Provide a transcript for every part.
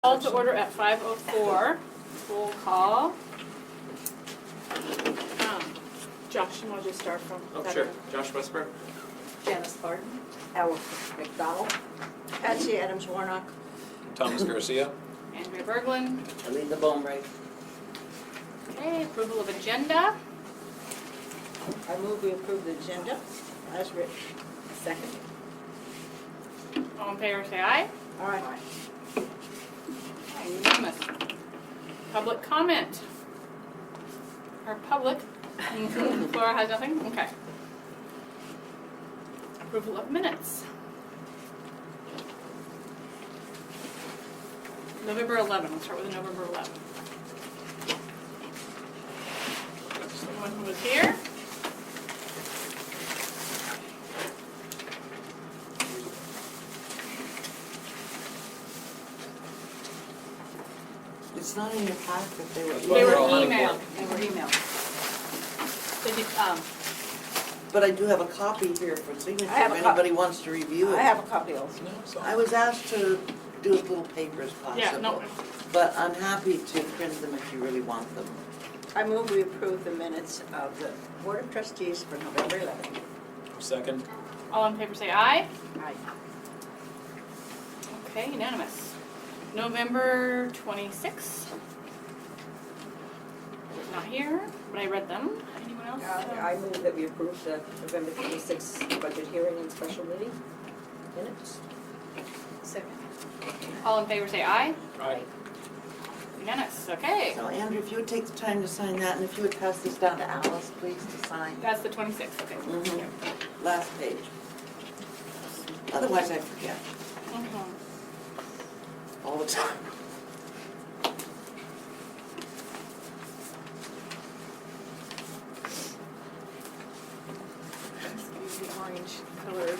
Call to order at 5:04. Roll call. Josh, you want to just start from? Oh, sure. Josh Westbrook. Janice Barton. Alice McDonald. Patsy Adams Warnock. Thomas Garcia. Andrea Berglund. Alina Boumbright. Okay, approval of agenda. I move we approve the agenda as written. Second. All in favor, say aye. All right. Okay, unanimous. Public comment. Or public. Flora has nothing? Okay. Approval of minutes. November 11. We'll start with November 11. Someone who was here? It's not in your packet, they were. They were all on emailed. They were emailed. Did you, But I do have a copy here for signature, I have if a anybody wants to review it. I have a copy also. I was asked to do as little paper as yeah, no. possible, but I'm happy to print them if you really want them. I move we approve the minutes of the Board of Trustees for November 11th. Second. All in favor say aye. Aye. Okay, unanimous. November 26th. Not here, but I read them. Anyone else? I move that we approve the November 26th budget hearing and special meeting minutes. Second. All in favor say aye. Aye. Unanimous, okay. So Andrew, if you would take the time to sign that, and if you would pass this down to Alice, please, to sign. That's the 26th, okay. Mhm. Last page. Otherwise I forget, Mhm. all the time. Let's use the orange color.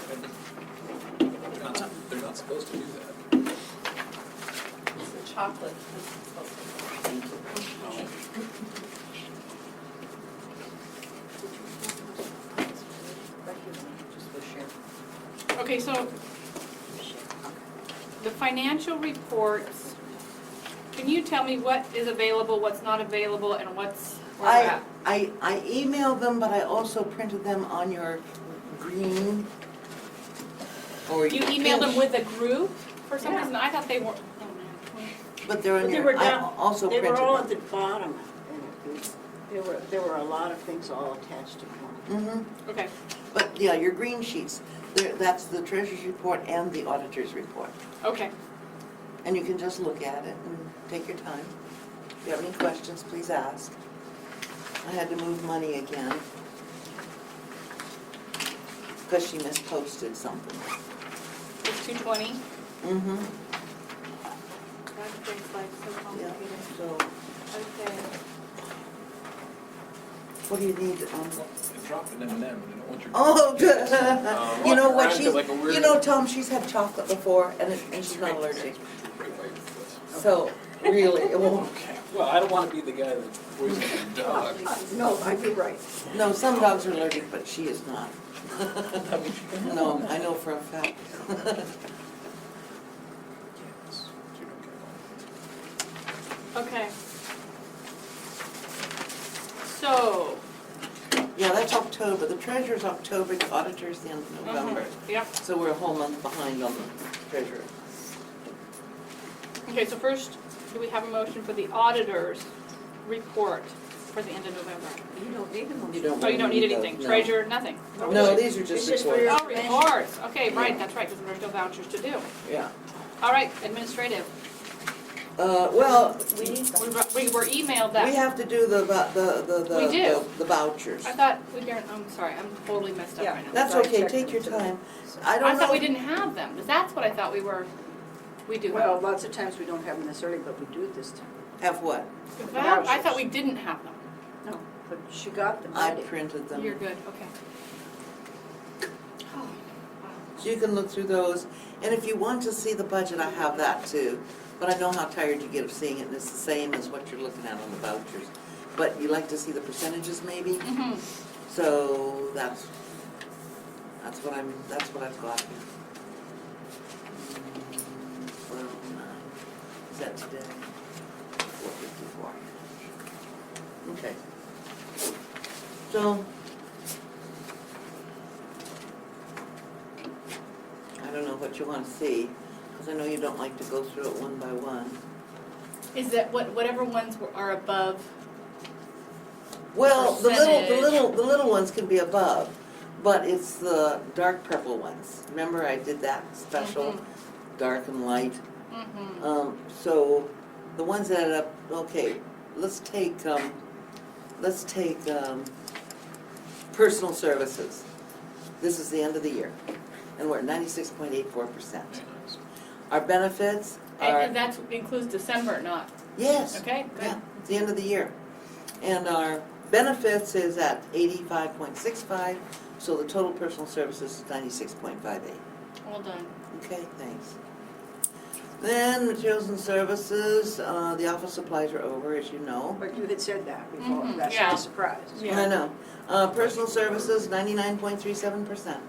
They're not supposed to do that. It's the chocolate. Just for share. Okay, so the financial reports, can you tell me what is available, what's not available, and what's where we're at? I emailed them, but I also printed them on your green or You your emailed them pinch, with the group for some Yeah. reason? I thought they were. but they're But on they your, were I down, also they printed them. were all at the bottom. There were a lot of things all attached to one. Mm-hmm. Okay, But yeah, your green sheets, that's the treasurer's report and the auditor's report. okay. And you can just look at it and take your time. If you have any questions, please ask. I had to move money again because she misposted something. It's 220. Mm-hmm. That thing's like so Yeah, complicated. so Okay. what do you need? It dropped an M&M, and I don't want your. Oh, good. You know what, Rhymes she's, like a weird- you know, Tom, she's had chocolate before and she's not allergic. So really, it won't. Okay. Well, I don't want to be the guy that poisons the dog. No, you're right. No, some dogs are allergic, but she is not. That means you can- No, I know for a fact. Yes, you don't get one. Okay. So. Yeah, that's October. The treasurer's October, the auditor's the end of November. Yep. So we're a whole month behind on the treasurer. Okay, so first, do we have a motion for the auditor's report for the end of November? You don't need them. You don't Oh, you don't need those, anything? no. Treasurer, nothing? No, these are It's just just for reports. your- Oh, reports. Okay, right, that's right, because there are still vouchers to do. Yeah. All right, administrative. Well, We need them. We were emailed we that. have to do the We do. the vouchers. I thought we didn't, I'm sorry, I'm totally messed up Yeah. right now. That's I okay, checked take your them today. time. I I don't know. thought we didn't have them, but that's what I thought we do Well, have. lots of times we don't have them this early, but we do it this time. Have what? I thought we didn't have them. No, but she got them. I did. printed them. You're good, okay. Oh, wow. So you can look through those, and if you want to see the budget, I have that too. But I know how tired you get of seeing it, and it's the same as what you're looking at on the vouchers. But you like to see the percentages maybe? Mm-hmm. So that's what I've got here. 12, 9, is that today? 4:54. Okay. So, I don't know what you want to see, because I know you don't like to go through it one by one. Is that whatever ones are above? Well, the Percentage. little ones can be above, but it's the dark purple ones. Remember I did that special, dark and light? Mm-hmm. So, the ones that are up, okay, let's take personal services. This is the end of the year, and we're at 96.84%. Our benefits are, And that includes December, not, yes, okay, good. yeah, it's the end of the year. And our benefits is at 85.65, so the total personal services is 96.58. Well done. Okay, thanks. Then materials and services, the office supplies are over, as you know. But you had said that before, Mhm, that's yeah. not a surprise. Yeah. I know. Personal services, 99.37%.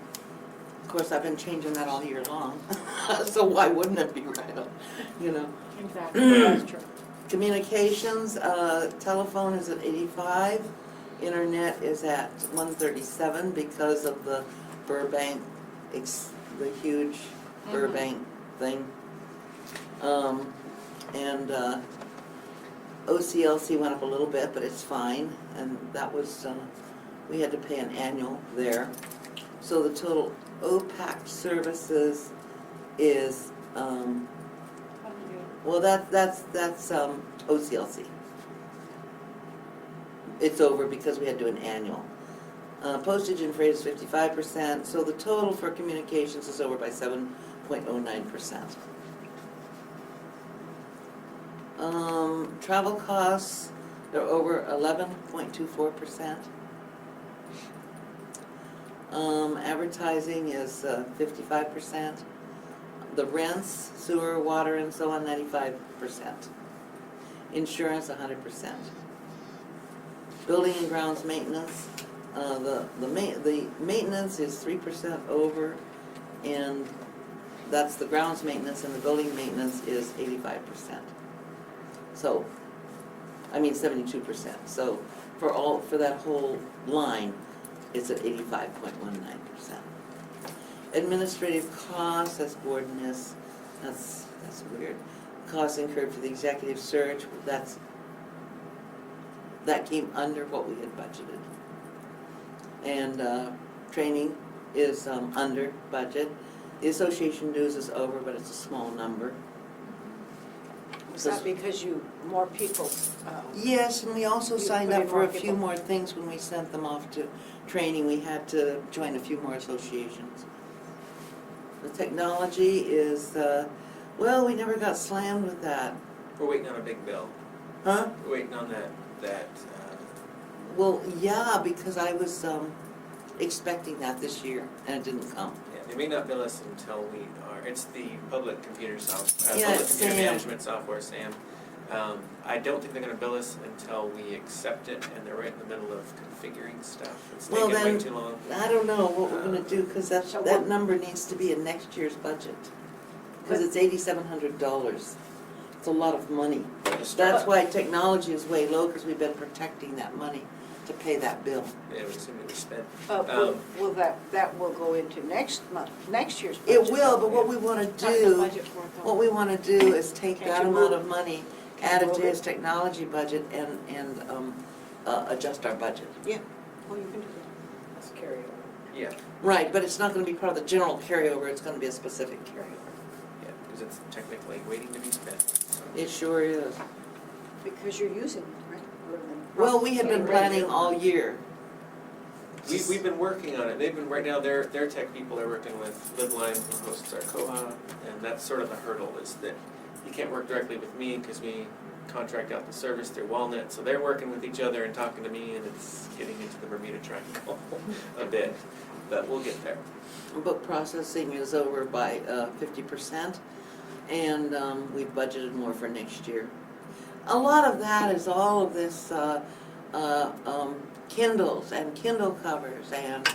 Of course, I've been changing that all year long, so why wouldn't it be right up, you know? Exactly, that's true. Communications, telephone is at 85, internet is at 137 because of the Burbank, the huge Burbank thing. And OCLC went up a little bit, but it's fine, and that was, we had to pay an annual there. So the total OPAC services is, well, that's OCLC. It's over because we had to do an annual. Postage and freight is 55%, so the total for communications is over by 7.09%. Travel costs, they're over 11.24%. Advertising is 55%. The rents, sewer, water, and so on, 95%. Insurance, 100%. Building and grounds maintenance, the maintenance is 3% over, and that's the grounds maintenance, and the building maintenance is 85%. So, I mean 72%. So for that whole line, it's at 85.19%. Administrative costs, that's board miss, that's weird. Costs incurred for the executive search, that came under what we had budgeted. And training is under budget. The association dues is over, but it's a small number. Is that because more people? Yes, and we also You signed put up in for more a few people. more things when we sent them off to training. We had to join a few more associations. The technology is, well, we never got slammed with that. We're waiting on a big bill. Huh? We're waiting on that, Well, yeah, because I was expecting that this year, and it didn't come. yeah, they may not bill us until we are, it's the public computer Yeah, public it's computer SAM. management software, SAM. I don't think they're gonna bill us until we accept it, and they're right in the middle of configuring stuff. It's Well, taking way then- too long. I don't know what we're gonna do, because So that what- number needs to be in next year's budget. Because it's $8,700. It's a lot of money. That's why technology is way low, because we've been protecting that money to pay that bill. Yeah, we assume it was spent. Will that will go into next year's budget? It will, but what we wanna Not the do, budget for it, though. what we wanna do is take Can't that you amount move- of money, can't add it move to it? his technology budget, and adjust our budget. Yeah, well, you can do that. Let's carry over. Yeah, Right, but it's not gonna be part of the general carryover, it's gonna be a specific carryover. yeah, because it's technically waiting to be spent. so. It sure is. Because you're using it, right? Rather than- Well, we had been getting rid of planning it. all year. We've been working on it. They've been, right now, their tech people are working with LibLine, who hosts our Koha, and that's sort of the hurdle, is that you can't work directly with me because we contract out the service through Walnut, so they're working with each other and talking to me, and it's getting into the Bermuda Triangle a bit, but we'll get there. Book processing is over by 50%, and we've budgeted more for next year. A lot of that is all of this Kindles and Kindle covers and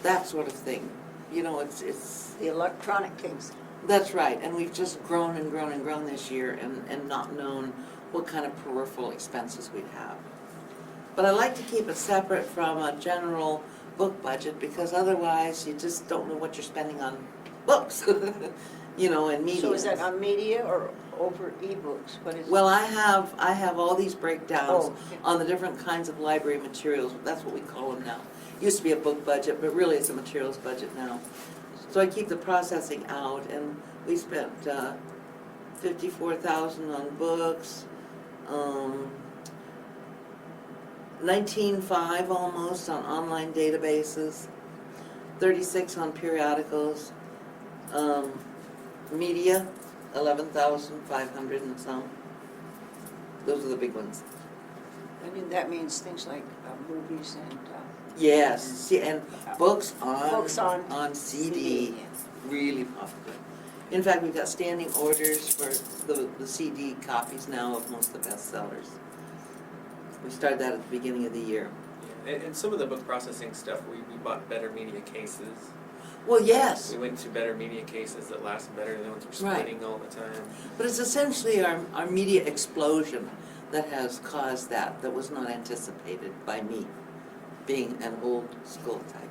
that sort of thing. You know, it's The electronic things. That's right, and we've just grown and grown and grown this year and not known what kind of peripheral expenses we'd have. But I like to keep it separate from a general book budget because otherwise you just don't know what you're spending on books, you know, and media. So is that on media or over ebooks? What is it? Well, I have all these breakdowns Oh, okay. on the different kinds of library materials. That's what we call them now. Used to be a book budget, but really it's a materials budget now. So I keep the processing out, and we spent $54,000 on books, 19.5 almost on online databases, 36 on periodicals, media, 11,500 and some. Those are the big ones. I mean, that means things like movies and Yes, see, and books books on CD, yeah. really popular. In fact, we've got standing orders for the CD copies now of most of the bestsellers. We started that at the beginning of the year. And some of the book processing stuff, we bought better media cases. Well, yes, We went to better media cases that last better than the ones we're Right. splitting all the time. but it's essentially our media explosion that has caused that was not anticipated by me, being an old school type.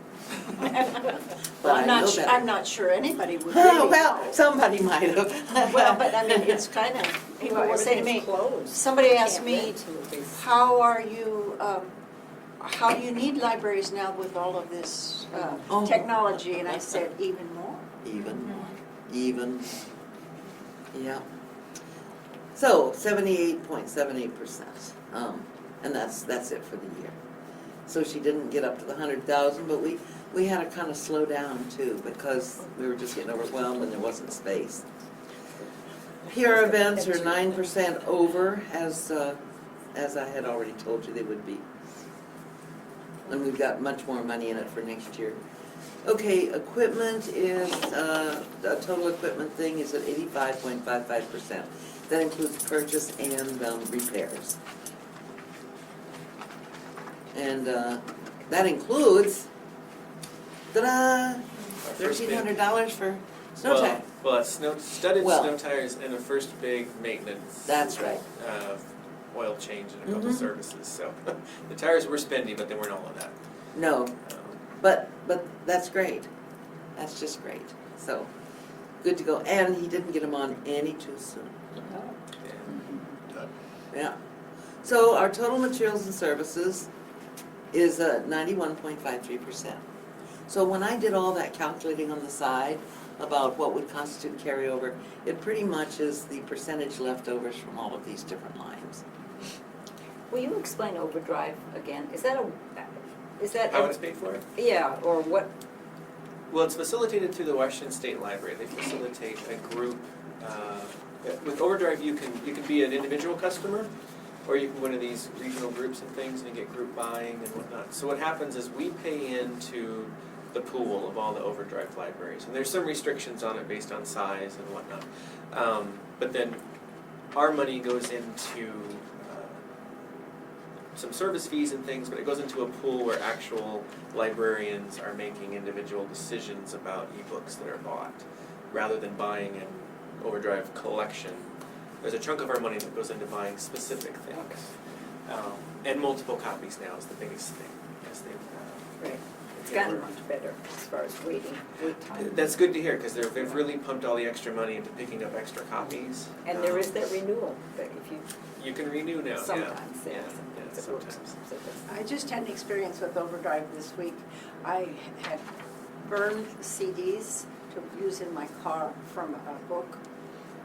But I know better. I'm not sure anybody would Oh, really. well, somebody might have. Well, but I mean, it's kind of, people Well, will say to me, everything's closed. somebody You asked can't me, rent movies. how do you need libraries now with all of this Oh. technology? And I said, even more. Even, yeah. So 78.78%, and that's it for the year. So she didn't get up to the 100,000, but we had to kind of slow down too because we were just getting overwhelmed and there wasn't space. PR events are 9% over, as I had already told you they would be. And we've got much more money in it for next year. Okay, equipment is, the total equipment thing is at 85.55%. That includes purchase and repairs. And that includes, ta-da, first big- $1,300 for snow tire. Well, it's studded Well- snow tires and a first big maintenance. That's right. Oil change and a couple Mhm. services, so the tires were spendy, but they weren't all of that. No, but that's great. That's just great. So, good to go. And he didn't get them on any too soon. Yeah. Yeah. So our total materials and services is 91.53%. So when I did all that calculating on the side about what would constitute carryover, it pretty much is the percentage leftovers from all of these different lines. Will you explain overdrive again? Is that How it's paid for? yeah, or what? Well, it's facilitated through the Washington State Library. They facilitate a group. With Overdrive, you can be an individual customer, or you can go into these regional groups and things and get group buying and whatnot. So what happens is we pay into the pool of all the Overdrive libraries, and there's some restrictions on it based on size and whatnot. But then our money goes into some service fees and things, but it goes into a pool where actual librarians are making individual decisions about ebooks that are bought, rather than buying an Overdrive collection. There's a chunk of our money that goes into buying specific things. And multiple copies now is the biggest thing. As they, Right. It's gotten much better as far as wait time. that's good to hear, because they've really pumped all the extra money into picking up extra copies. And there is that renewal, that if you, You can renew now, yeah. sometimes, yeah, Yeah, sometimes it works. sometimes. So that's- I just had an experience with Overdrive this week. I had burned CDs to use in my car from a book.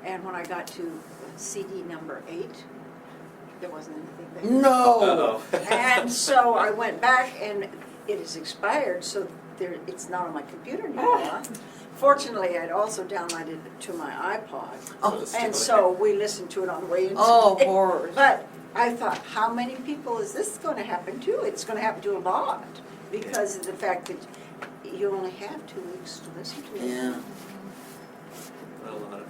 And when I got to CD number 8, there wasn't anything there. No! Uh-oh. And so I went back and it is expired, so it's not on my computer anymore. Fortunately, I'd also downloaded it to my iPod. Oh, And so we listened to it on the way in. Oh, today. horrors. But I thought, how many people is this going to happen to? It's going to happen to a lot because of the fact that you only have 2 weeks to listen to it. Yeah, Well, a lot of them,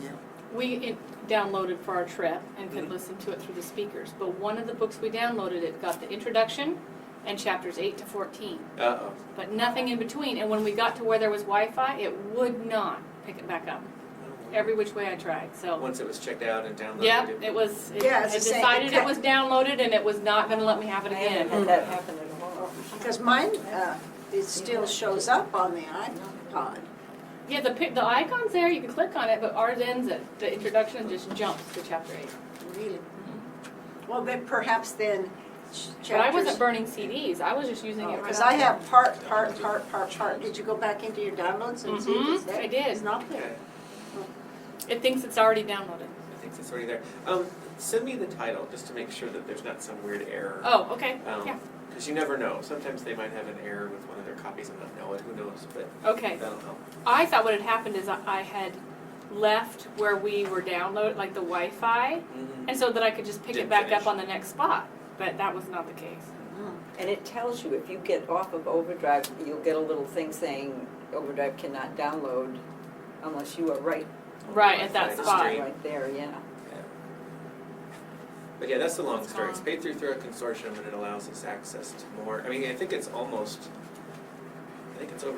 yeah. We downloaded for our trip and could listen to it through the speakers. But one of the books we downloaded, it got the introduction and chapters 8 to 14. yeah. Uh-oh. But nothing in between. And when we got to where there was Wi-Fi, it would not pick it back up. Every which way I tried, so. Once it was checked out and downloaded. Yeah, it was, Yeah, I it's the same- decided it was downloaded and it was not gonna let me have it I haven't again. had that happen at all. Because mine, it still shows up on the iPod. Yeah, the icon's there, you can click on it, but ours ends at, the introduction just jumps to chapter 8. Really? Well, then perhaps then But I wasn't chapters. burning CDs, I was just using it right Because off I the- have part. Did you go back into your downloads and see if it's Mhm, there? I did. It's not Okay, there. It thinks it's already downloaded. I think it's already there. Send me the title, just to make sure that there's not some weird error. Oh, okay, yeah, Because you never know. Sometimes they might have an error with one of their copies and not know it, who knows, but okay. that'll help. I thought what had happened is I had left where we were downloaded, like the Wi-Fi, Mhm. and so that I could just pick it Didn't back finish. up on the next spot, but that was not the case. And it tells you, if you get off of overdrive, you'll get a little thing saying overdrive cannot download unless you are right Right, at that Wi-Fi spot. stream. right there, yeah. Yeah. But yeah, that's the long It's story. It's gone. paid through a consortium and it allows us access to more. I mean, I think it's over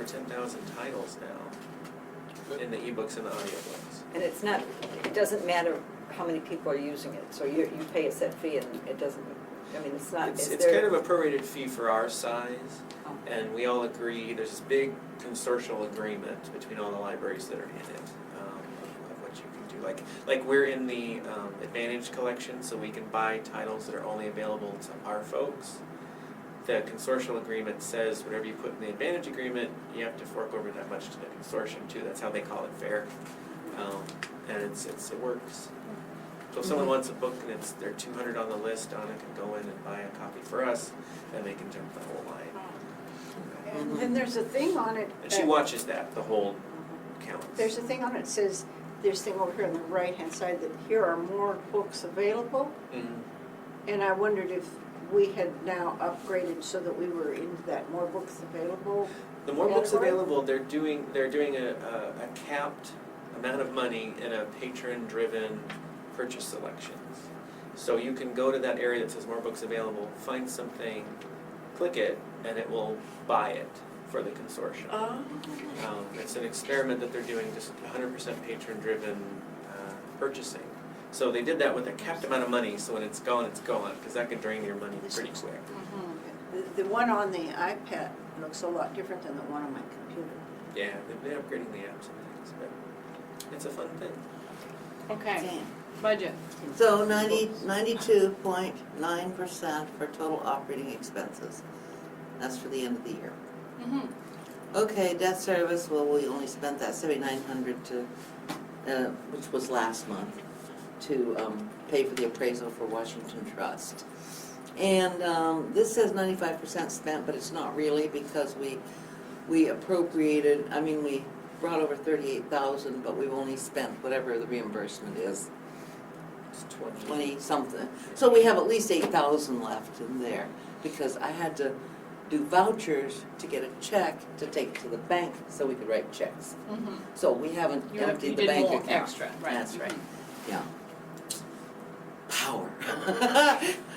10,000 titles now in the ebooks and the audiobooks. And it's not, it doesn't matter how many people are using it, so you pay a set fee and it doesn't, I mean, it's not, It's it's there. kind of a prorated fee for our size, Oh. and we all agree, there's this big consortial agreement between all the libraries that are in it, of what you can do. Like we're in the Advantage collection, so we can buy titles that are only available to our folks. The consortial agreement says whatever you put in the Advantage agreement, you have to fork over that much to the consortium too. That's how they call it fair, and it works. So if someone wants a book and they're 200 on the list, Donna can go in and buy a copy for us, and they can jump the whole line. And then there's a thing on it. And she watches that, the whole counts. There's a thing on it that says, there's a thing over here on the right-hand side that here are more books available. Mhm. And I wondered if we had now upgraded so that we were into that more books available. The more books Category? available, they're doing a capped amount of money in a patron-driven purchase selections. So you can go to that area that says more books available, find something, click it, and it will buy it for the consortium. It's an experiment that they're doing, just 100% patron-driven purchasing. So they did that with a capped amount of money, so when it's gone, because that can drain your money pretty quick. The one on the iPad looks a lot different than the one on my computer. Yeah, they've been upgrading the apps and things, but it's a fun thing. Okay, budget. So 92.9% for total operating expenses. That's for the end of the year. Mhm. Okay, debt service, well, we only spent that $7,900 to, which was last month, to pay for the appraisal for Washington Trust. And this says 95% spent, but it's not really, because we appropriated, we brought over 38,000, but we've only spent whatever the reimbursement is, It's 20. 20 something. So we have at least 8,000 left in there, because I had to do vouchers to get a check to take to the bank so we could write checks. Mhm. So we haven't You emptied the did bank more account. extra, right. That's right, yeah. Power.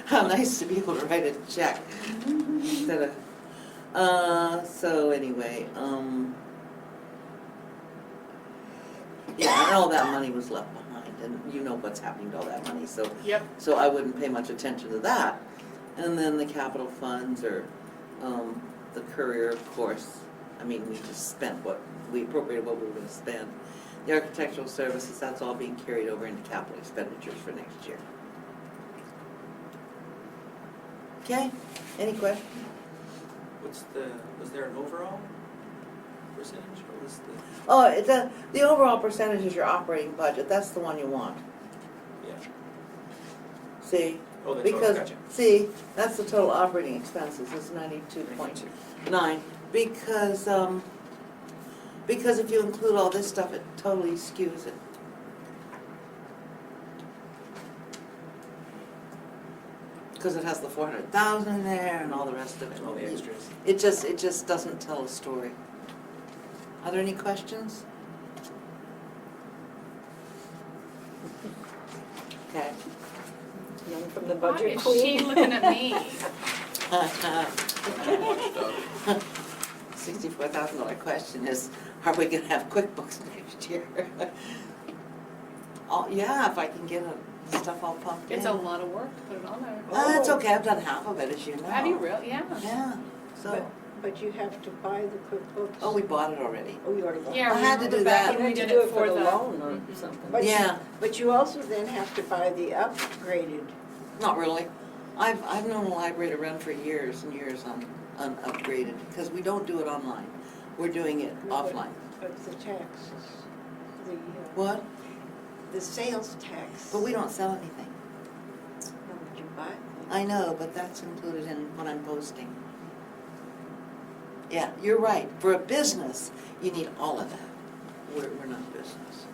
How nice to be able to write a check instead of, so anyway, yeah, and all that money was left behind, and you know what's happening to all that money, so Yep. so I wouldn't pay much attention to that. And then the capital funds, or the courier, of course, we just spent we appropriated what we were gonna spend. The architectural services, that's all being carried over into capital expenditures for next year. Okay, any questions? Was there an overall percentage, or was the, Oh, the overall percentage is your operating budget, that's the one you want. yeah, See? oh, the total, Because, gotcha. see, that's the total operating expenses, it's 92.9, because if you include all this stuff, it totally skews it. Because it has the 400,000 in there and all the rest of it. All the extras. It just doesn't tell a story. Are there any questions? Okay. Young from the Why budget is queen. she looking at me? Stuff. $64,000 question is, Are we gonna have QuickBooks next year? Oh, yeah, if I can get stuff all pumped in. It's a lot of work to put it on there. It's okay, I've done half of it, as you know. Have you really? Yeah. Yeah, so, But you have to buy the QuickBooks. oh, we bought it already. Oh, you already bought it? Yeah, I had to remember do back that. You when we had to did do it for the the loan or Mhm. something. But you- Yeah, But you also then have to buy the upgraded. not really. I've known the library to run for years and years on upgraded, because we don't do it online. We're doing it offline. Of the taxes, What? the sales tax. But we don't sell anything. No, but you buy it. I know, but that's included in what I'm posting. Yeah, you're right. For a business, you need all of that. We're not business.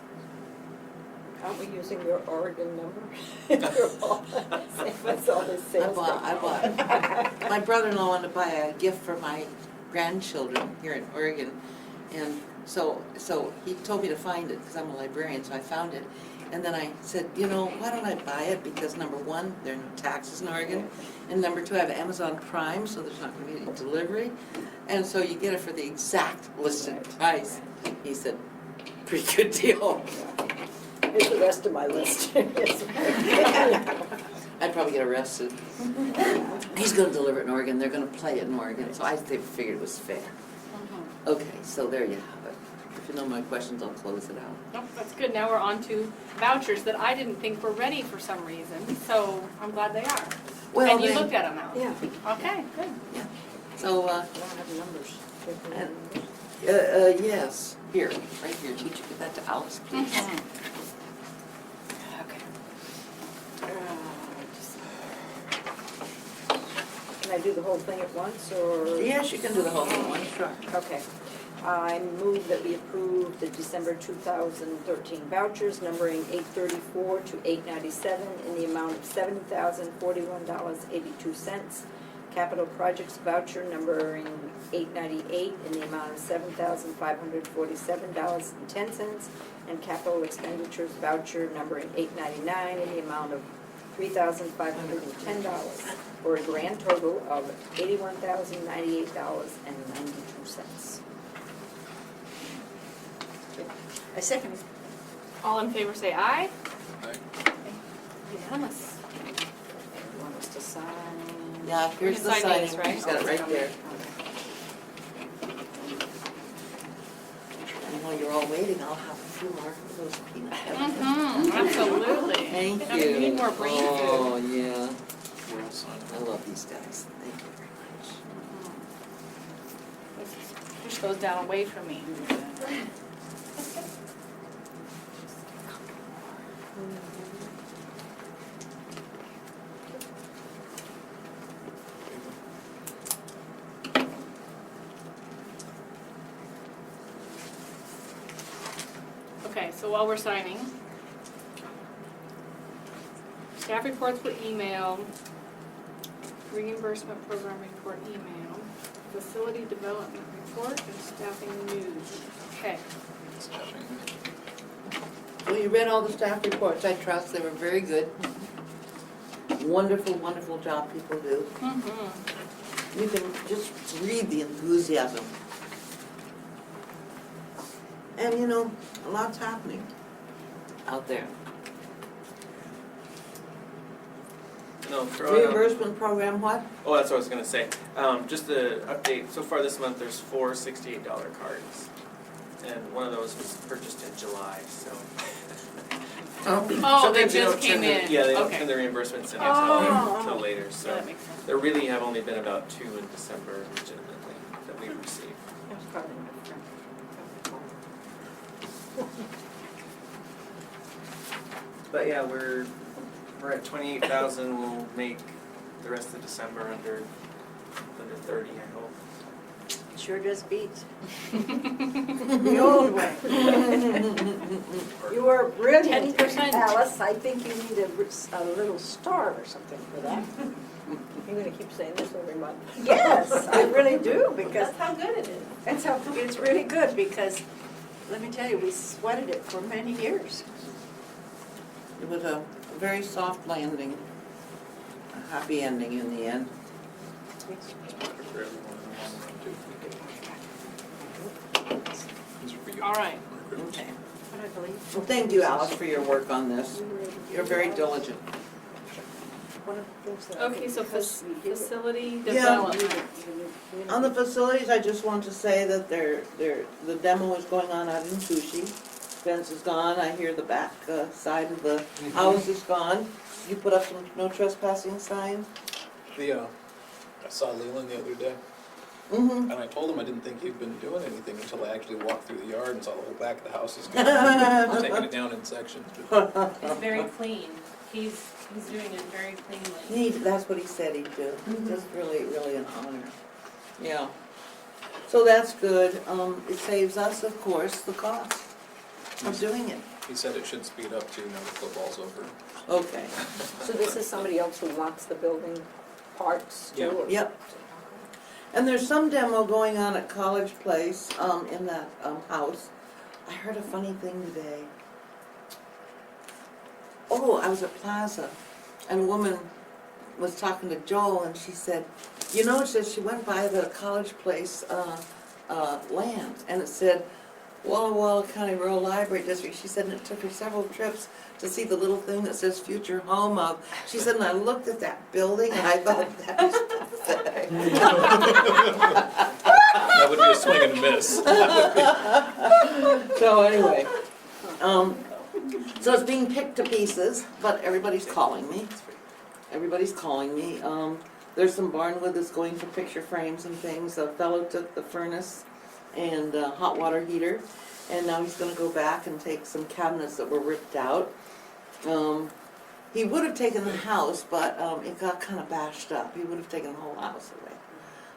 Aren't we using your Oregon number? That's all this sales I bought. My brother-in-law wanted to buy a gift for my grandchildren here in Oregon. And so he told me to find it, because I'm a librarian, so I found it. And then I said, you know, why don't I buy it? Because number one, there are no taxes in Oregon. And number two, I have Amazon Prime, so there's not gonna be any delivery. And so you get it for the exact listed price. He said, pretty good deal. Here's the rest of my list. I'd probably get arrested. He's gonna deliver it in Oregon, they're gonna play it in Oregon, so they figured it was fair. Mhm. Okay, so there you have it. If you know my questions, I'll close it out. Nope, that's good. Now we're on to vouchers that I didn't think were ready for some reason, so I'm glad they are. Well, And you then- looked at them now? Yeah, Okay, good. So, I don't have numbers. yes, here, right here, would you give that to Alice, please? Mhm. Okay. Can I do the whole thing at once, or? Yes, you can do the whole thing, one sure. Okay. I move that we approve the December 2013 vouchers numbering 834 to 897 in the amount of $70,041.82. Capital projects voucher numbering 898 in the amount of $7,547.10. And capital expenditures voucher numbering 899 in the amount of $3,510, for a grand total of $81,098.92. I second it. All in favor say aye. Aye. Unanimous. You want us to sign? Yeah, here's the Sign signing, these, right? she's got it right there. And while you're all waiting, I'll have a few more of those peanut butter. Mm-hmm, absolutely. Thank I you. mean, we need more brain food. Oh, yeah, We're all signed. I love these guys, thank you very much. Push those down away from me. Okay, so while we're signing, staff reports were emailed, reimbursement program report emailed, facility development report, and staffing news. Okay, Staffing. Well, you read all the staff reports, I trust, they were very good. Wonderful, wonderful job people do. mm-hmm. You can just read the enthusiasm. And you know, a lot's happening out there. No, throw out. Reimbursement program, what? Oh, that's what I was gonna say. Just the update, so far this month, there's 4 $68 cards. And one of those was purchased in July, so. Oh, they Sometimes just don't came send the- in. Yeah, they don't Okay. send the reimbursements in Oh. until later, So so. that makes sense. There really have only been about 2 in December legitimately that we've received. That's probably different. But yeah, we're at 28,000, we'll make the rest of December under 30, I hope. It sure does beat the old way. You are brilliant, 10%. Alice. I think you need a little star or something for that. You're gonna keep saying this every month? Yes, I really do, because how good it is. it's really good, because, let me tell you, we sweated it for many years. It was a very soft landing, a happy ending in the end. It's better for everyone in the long run, too. These are for you. All right. Okay. But I believe. Well, thank you, Alice, for your work on this. You're very diligent. One of the things that I Okay, think so because we did it, facility Yeah. development. On the facilities, I just want to say that the demo is going on out in Tushy. Fence is gone, I hear the back side of the house is gone. You put up some no trespassing signs? I saw Leland the other day, Mm-hmm. and I told him I didn't think he'd been doing anything until I actually walked through the yard and saw the whole back of the house is gone. Taking it down in sections. It's very clean. He's doing it very cleanly. That's what he said he'd do. Just really, really an honor. Yeah. So that's good. It saves us, of course, the cost of doing it. He said it should speed up too now the football's over. Okay. So this is somebody else who wants the building parts too? Yeah. or- Yep. And there's some demo going on at College Place, in that, house. I heard a funny thing today. Oh, I was at Plaza, and a woman was talking to Joel, and she said, you know, she went by the College Place, land, and it said, Walla County Rural Library District. She said, and it took her several trips to see the little thing that says future home of. She said, and I looked at that building, and I thought, that was pathetic. That would be a swing and a miss. So anyway, so it's being picked to pieces, but everybody's calling me. Everybody's calling me. There's some barnwood that's going for picture frames and things. A fellow took the furnace and hot water heater, and now he's gonna go back and take some cabinets that were ripped out. He would have taken the house, but it got kind of bashed up. He would have taken the whole house away.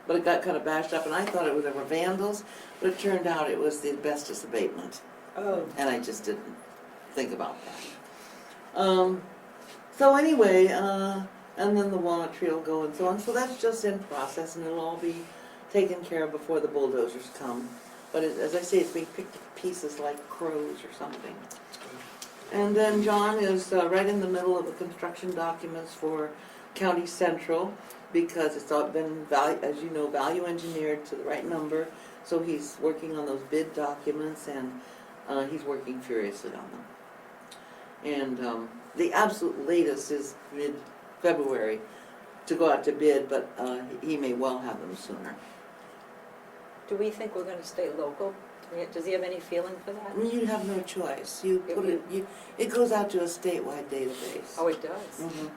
But it got kind of bashed up, and I thought there were vandals, but it turned out it was the asbestos abatement. Oh, And I just didn't think about that. So anyway, and then the walnut tree will go and so on. So that's just in process, and it'll all be taken care of before the bulldozers come. But as I say, it's being picked to pieces like crows or something. And then John is right in the middle of the construction documents for County Central, because it's all been, as you know, value engineered to the right number. So he's working on those bid documents, and he's working furiously on them. And the absolute latest is mid-February to go out to bid, but he may well have them sooner. Do we think we're gonna stay local? Does he have any feeling for that? I mean, you have no choice. You put it. It goes out to a statewide database. Oh, it does? Mhm.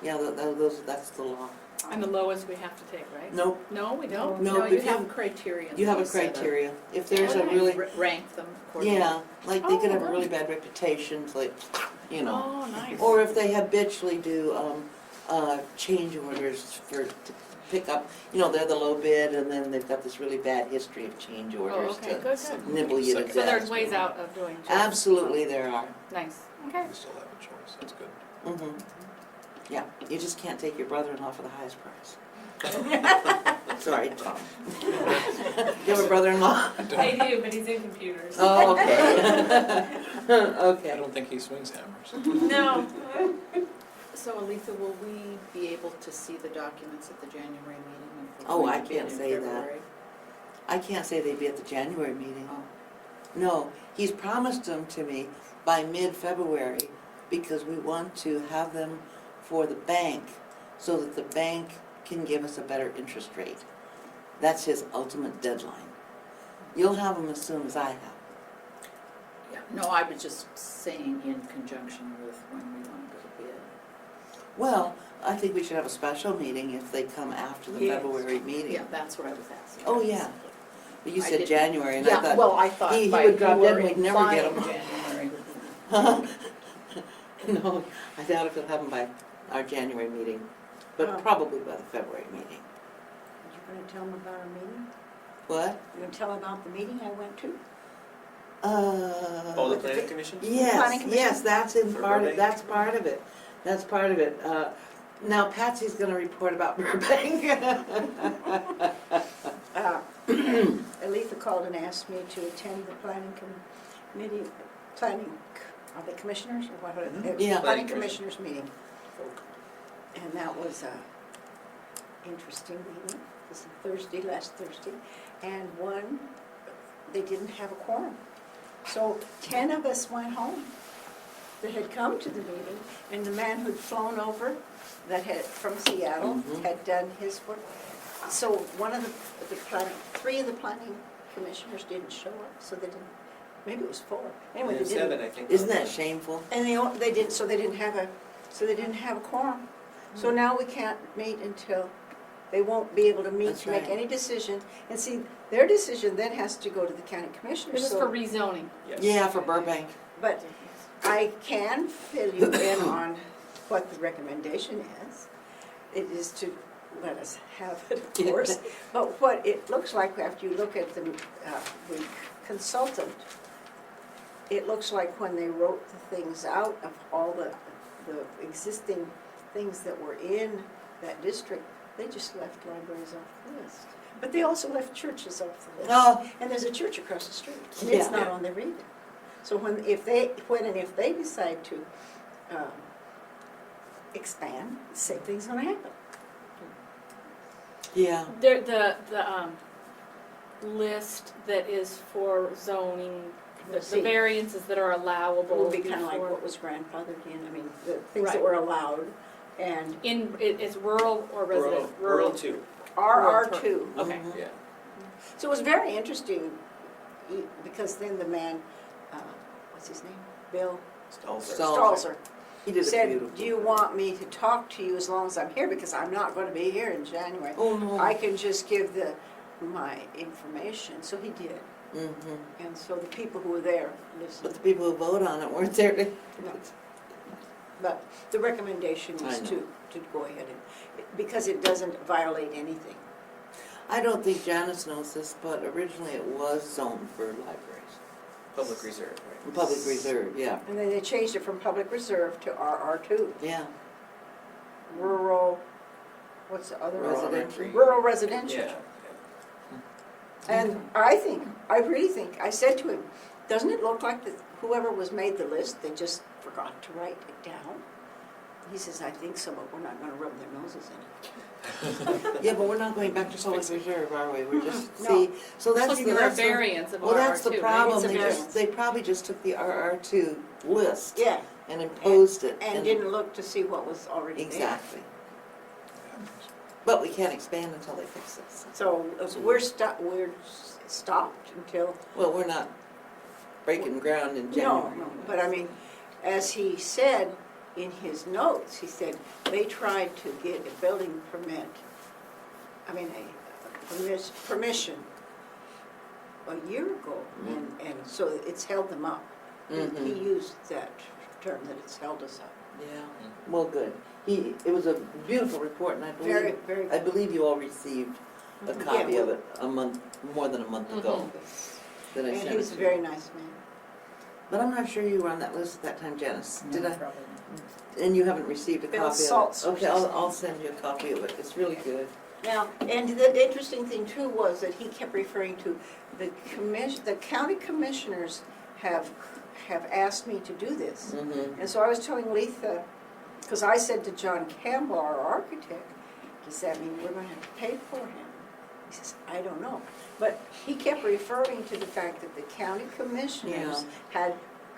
Yeah, that's the law. And the lowest we have to take, right? Nope. No, we don't? No, you if have criteria. You have a that set up. criteria. If there's a Okay. really, Rank them according to. yeah, like they could Oh, have a really right. bad reputation, like, you know. Oh, nice. Or if they habitually do change orders to pick up, you know, they're the low bid, and then they've got this really bad history of change Oh, orders okay, to good, good. nibble you to So So there's death. ways out of doing just. Absolutely there are. Nice, okay. We still have a choice, that's good. Mm-hmm. Yeah, you just can't take your brother-in-law for the highest price. Sorry, Tom. You have a brother-in-law? I do, but he's in computers. Oh, okay. I Okay. don't think he swings hammers. No. So Aletha, will we be able to see the documents at the January meeting? if we're Oh, going I to bid can't in say that. February? I can't say they'd be at the January meeting. Oh. No, he's promised them to me by mid-February, because we want to have them for the bank, so that the bank can give us a better interest rate. That's his ultimate deadline. You'll have them as soon as I have. Yeah, no, I was just saying in conjunction with when we want to go to bid. Well, I think we should have a special meeting if they come after the Yes. February meeting. Yeah, that's what I was asking. Oh, yeah. But you I said didn't- January, and I Yeah, thought, well, I thought he by would drop you dead were and we'd never get implying 'em. January. no, I doubt if it'll happen by our January meeting, but Oh. probably by the February meeting. you're gonna tell them about our meeting? What? You're gonna tell them about the meeting I went to? Oh, the planning commission? Yes, Planning commission? yes, that's in For part of, Burbank? that's part of it. That's part of it. Now Patsy's gonna report about Burbank. Aletha called and asked me to attend the planning committee, are they commissioners or what? Mhm. Yeah. Planning Planning commissioners meeting. And that was a interesting meeting. It was Thursday, last Thursday. And one they didn't have a quorum. So 10 of us went home that had come to the meeting, and the man who'd flown over, that had, from Seattle, Mhm. had done his work. So one of the planning, 3 of the planning commissioners didn't show up, so they didn't, maybe it was 4. Anyway, they And didn't. 7, I think. Isn't that shameful? And they didn't, so they didn't have a quorum. So now we can't meet until, they won't be able to meet That's to make right. any decision. And see, their decision then has to go to the county commissioners. This is So- for rezoning. Yes. Yeah, for Burbank. But I can fill you in on what the recommendation is. It is to let us have it, of course. But what it looks like after you look at the consultant, it looks like when they wrote the things out of all the existing things that were in that district, they just left libraries off the list. But they also left churches off the list. Oh, And there's a church across the street, and it's Yeah. not on there either. So when if they decide to expand, the same thing's gonna happen. yeah. The list that is for zoning, the See. variances that are It allowable will be kind of like before- what was grandfathered in, I mean, the things that Right. were allowed, and It's rural or resident? Rural 2, RR2. Okay. Mhm. yeah. So it was very interesting, because then the man, what's his name? Bill Stalls Stalzer. He did a Said, beautiful. do you want me to talk to you as long as I'm here, because I'm not gonna be here in January. Oh, no. I can just give my information, so he did. Mhm. And so the people who were there But listened. the people who vote on it weren't there to. No. But the recommendation I is know. to go ahead and, because it doesn't violate anything. I don't think Janice knows this, but originally it was zoned for libraries. Public reserve, right? Public reserve, yeah, And then they changed it from public reserve to RR2, yeah. rural, what's the other? Residential. Rural residential. Yeah, And I really think, I said to him, doesn't it look like that whoever was made the list, they just forgot to write it down? He says, I think so, but we're not gonna rub their noses in it. Yeah, but we're not going back to public reserve, are we? We're just, No. see, so It's that's looking the, for a that's the, variance of well, that's the RR2, right? problem. It's a They variance. just, they probably just took the RR2 list Yeah, and imposed it. and didn't look to see what was already there. Exactly. But we can't expand until they fix this. So we're stopped until, Well, we're not breaking ground in no, January. no, but I mean, as he said in his notes, he said they tried to get a building permit, I mean, a permission a year ago, and so it's held them up. He Mhm. used that term, that it's held us up. Yeah, well, good. It was a beautiful report, and Very, very. I believe you all received a Mhm. copy Yeah, of it more than a month ago. That I And sent he it was a to very you. nice man. But I'm not sure you were on that list at that time, Janice. Did I? Probably. And you haven't received a Bill copy of Saltz it? was Okay, his I'll send you a copy of it. It's really good. Now, and the interesting thing too was that he kept referring to the county commissioners have asked me to do this. Mm-hmm. And so I was telling Letha, because I said to John Campbell, our architect, does that mean we're gonna have to pay for him? He says, I don't know. But he kept referring to the fact that the county commissioners had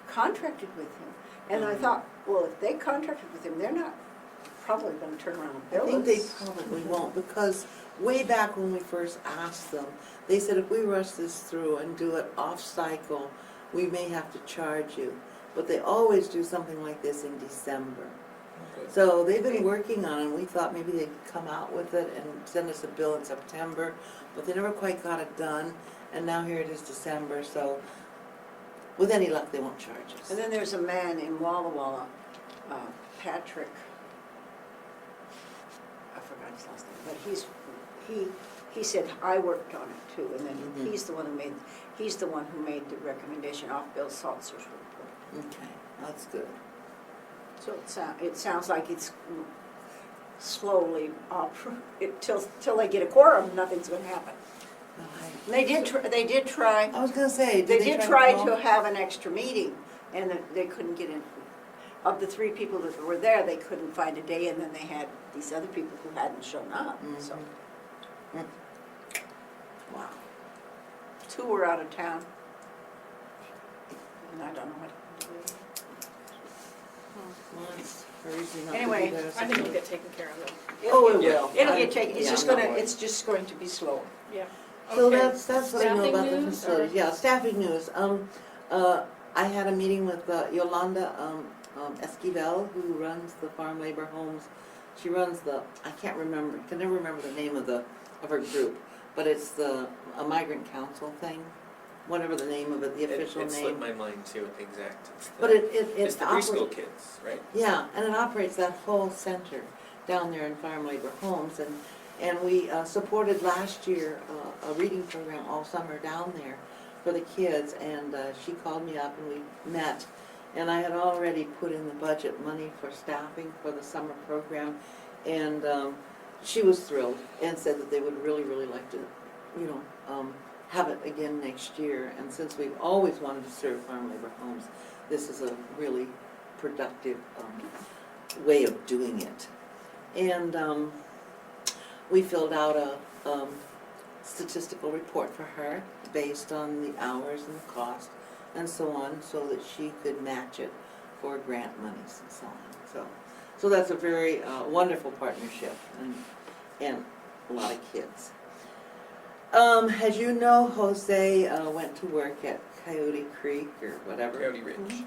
contracted with him. And I thought, well, if they contracted with him, they're not probably gonna turn around and I bill think they us. probably won't, because way back when we first asked them, they said if we rush this through and do it off-cycle, we may have to charge you. But they always do something like this in December. Okay. So they've been working on it, and we thought maybe they'd come out with it and send us a bill in September, but they never quite got it done, and now here it is December, so with any luck, they won't charge us. And then there's a man in Walla Walla, Patrick, I forgot his last name, but he said, I worked on it too, and then Mhm. he's the one who made the recommendation off Bill Saltzer's report. Okay, that's good. So it sounds like it's slowly, till they get a quorum, nothing's gonna happen. Well, And they did try. I was gonna say, They did try call? to have an extra meeting, and they couldn't get in. Of the 3 people that were there, they couldn't find a day, and then they had these other people who hadn't shown up, so. Mhm. Wow. 2 were out of town. And I don't know what to do. Well, it's very easy not to Anyway, do that. I think it'll get taken care of though. Oh, it Yeah. will. It'll get taken, it's Yeah, just no gonna, worries. it's just going to be slow. Yeah. So Okay. that's what I know Staffing about the news, facilities. or- Yeah, staffing news. I had a meeting with Yolanda Esquivel, who runs the farm labor homes. She runs I can never remember the name of her group, but it's a migrant council thing, whatever the name of it, the official It slipped name. my mind too, exact. But It's the preschool operates. kids, right? Yeah, and it operates that whole center down there in farm labor homes, and we supported last year a reading program all summer down there for the kids, and she called me up and we met, and I had already put in the budget money for staffing for the summer program, and she was thrilled and said that they would really, really like to, have it again next year, and since we've always wanted to serve farm labor homes, this is a really productive way of doing it. And we filled out a statistical report for her based on the hours and the cost and so on, so that she could match it for grant monies and so on. So that's a very wonderful partnership and a lot of kids. As you know, Jose went to work at Coyote Creek or whatever. Coyote Ridge.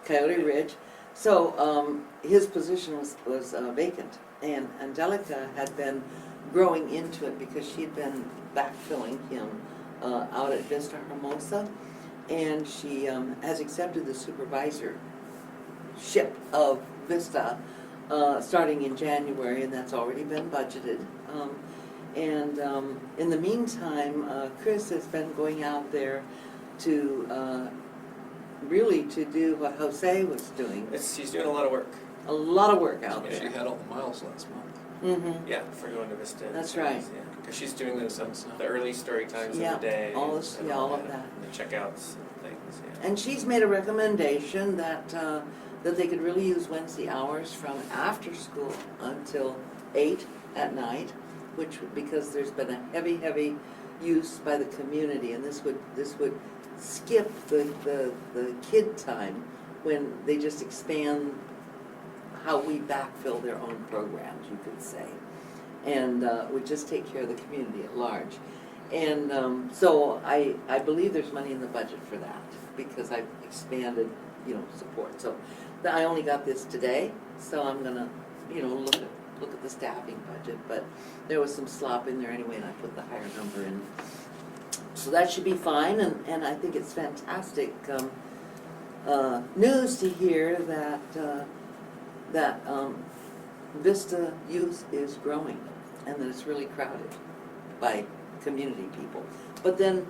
Coyote Ridge. So his position was vacant, and Angelica had been growing into it because she'd been backfilling him out at Vista Hermosa, and she has accepted the supervisorship of Vista starting in January, and that's already been budgeted. And in the meantime, Chris has been going out there to really to do what Jose was doing. She's doing a lot of work. A lot of work out She there. had all the miles last month. Mm-hmm. Yeah, for going to Vista. That's right. Because she's doing the early story times Yeah, of the day. all this- and yeah, all of that. and the checkouts and things, yeah. And she's made a recommendation that that they could really use Wednesday hours from after school until 8 at night, because there's been a heavy use by the community, and this would skip the kid time when they just expand how we backfill their own programs, you could say, and would just take care of the community at large. And so I believe there's money in the budget for that, because I've expanded, support. So I only got this today, so I'm gonna, look at the staffing budget, but there was some slop in there anyway, and I put the higher number in. So that should be fine, and I think it's fantastic news to hear that Vista Youth is growing, and that it's really crowded by community people. But then,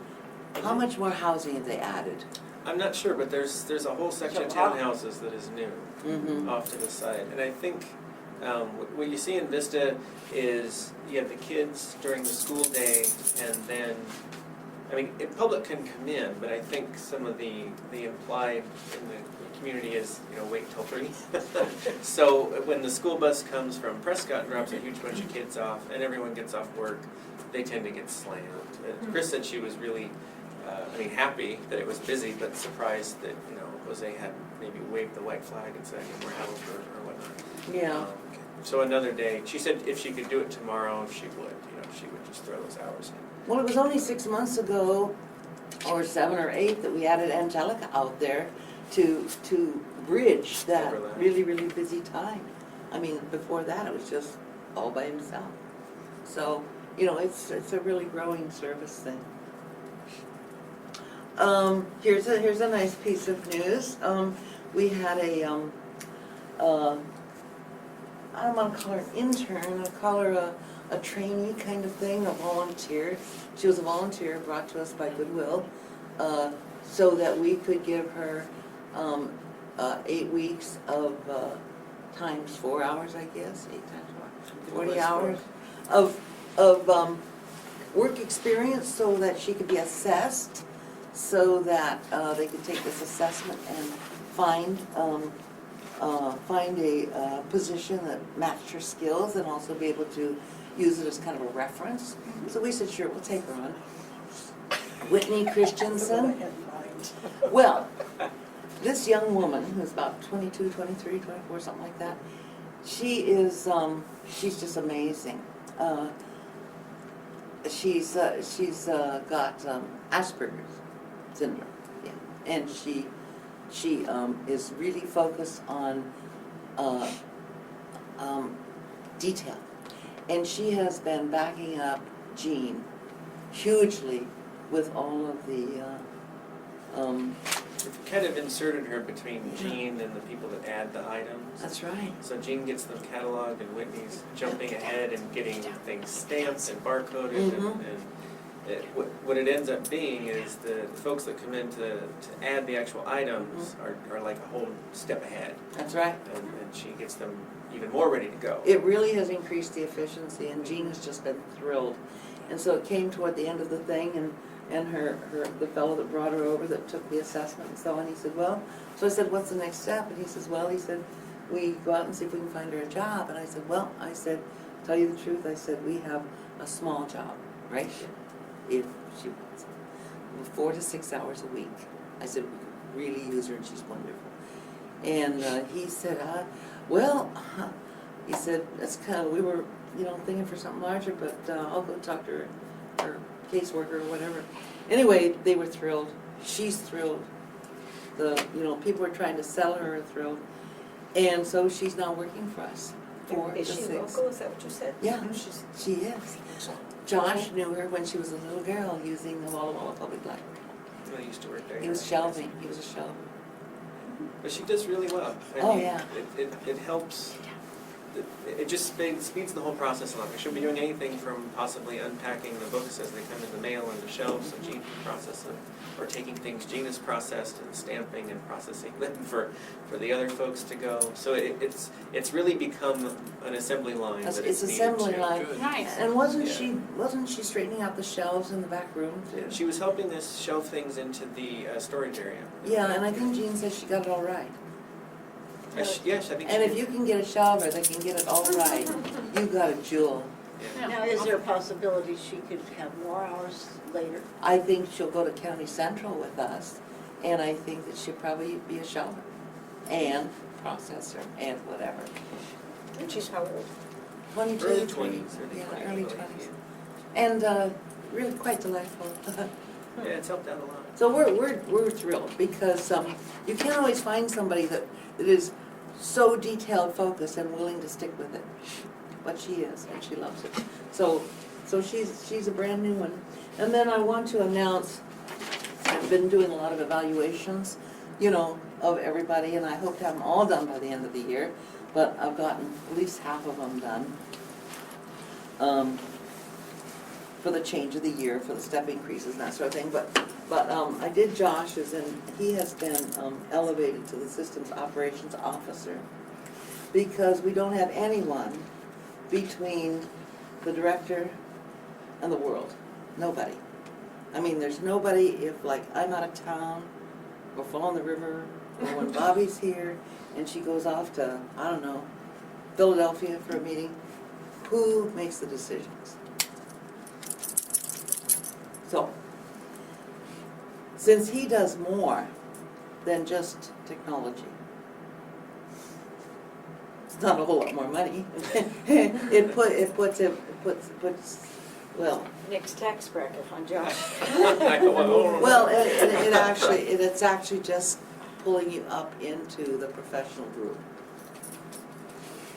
how much more housing have they added? I'm not sure, but there's a whole section of townhouses that is new Mm-hmm. off to the side. And I think what you see in Vista is you have the kids during the school day, and then, public can come in, but I think some of the implied in the community is, wait till 3. So when the school bus comes from Prescott and drops a huge bunch of kids off, and everyone gets off work, they tend to get slammed. Chris said she was really, happy that it was busy, but surprised that, Jose had maybe waved the white flag and said, more help or whatnot. Yeah. So another day, she said if she could do it tomorrow, she would, she would just throw those hours in. Well, it was only 6 months ago, or 7 or 8, that we added Angelica out there to bridge that Overlap. really busy time. Before that, it was just all by himself. So, it's a really growing service thing. Here's a nice piece of news. We had I don't want to call her an intern, I call her a trainee kind of thing, a volunteer. She was a volunteer brought to us by Goodwill, so that we could give her 8 weeks of times 4 hours, I guess, 8 times 4, 40 hours of work experience, so that she could be assessed, so that they could take this assessment and find a position that matched her skills, and also be able to use it as kind of a reference. So we said, sure, we'll take her on. Whitney Christensen. Well, this young woman, who's about 22, 23, 24, something like that, she is, she's just amazing. She's got Asperger's syndrome, yeah, and she is really focused on detail, and she has been backing up Jean hugely with all of the We've kind of inserted her between Jean and the people that add the items. That's right. So Jean gets them cataloged and Whitney's jumping ahead and getting things stamped and barcoded what it ends up being is the folks that come in to add the actual items are like a whole step ahead. That's right. And she gets them even more ready to go. It really has increased the efficiency, and Jean has just been thrilled. And so it came toward the end of the thing, and the fellow that brought her over that took the assessment and so on, he said, well, so I said, what's the next step? And he says, well, he said, we go out and see if we can find her a job. And I said, well, I said, tell you the truth, I said, we have a small job, right? If she wants 4 to 6 hours a week. I said, we could really use her and she's wonderful. And he said, well, he said, that's kind of, we were, thinking for something larger, but I'll go talk to her caseworker or whatever. Anyway, they were thrilled. She's thrilled. People were trying to sell her are thrilled. And so she's now working for us. 4 to Is 6. she local, is that what you said? Yeah, she is. Josh knew her when she was a little girl using the Walla Walla Public Library. I used to work there. He was shelving. He was a shelver. But she does really well. Yeah. It helps. It just speeds the whole process along. She'll be doing anything from possibly unpacking the books as they come in the mail and the shelves, so Jean can process them, or taking things Jean has processed and stamping and processing them for the other folks to go. So it's really become an assembly line. It's that it's needed assembly to. line. Good. Nice. And wasn't Yeah. she straightening out the shelves in the back room too? She was helping us shelve things into the storage area. Yeah, and I think Jean says she got it all right. Yes, I think And she if you can get a shelver that can get it all right, you got a jewel. Yeah. Now, is there a possibility she could have more hours later? I think she'll go to County Central with us, and I think that she'll probably be a shelver and processor and whatever. And she's how old? 22, Early 20, 20s, yeah, early 20s. And really quite delightful. Yeah, it's helped out a lot. So we're thrilled because you can't always find somebody that is so detailed focused and willing to stick with it. But she is, and she loves it. So she's a brand new one. And then I want to announce, I've been doing a lot of evaluations, of everybody, and I hope to have them all done by the end of the year. But I've gotten at least half of them done. For the change of the year, for the step increases and that sort of thing. But I did Josh's, and he has been elevated to the Systems Operations Officer because we don't have anyone between the director and the world. Nobody. I mean, there's nobody if, like, I'm out of town, or fall in the river, or when Bobby's here, and she goes off to, I don't know, Philadelphia for a meeting. Who makes the decisions? So, since he does more than just technology, it's not a whole lot more money. Well, Next tax bracket on Josh. well, it's actually just pulling you up into the professional group.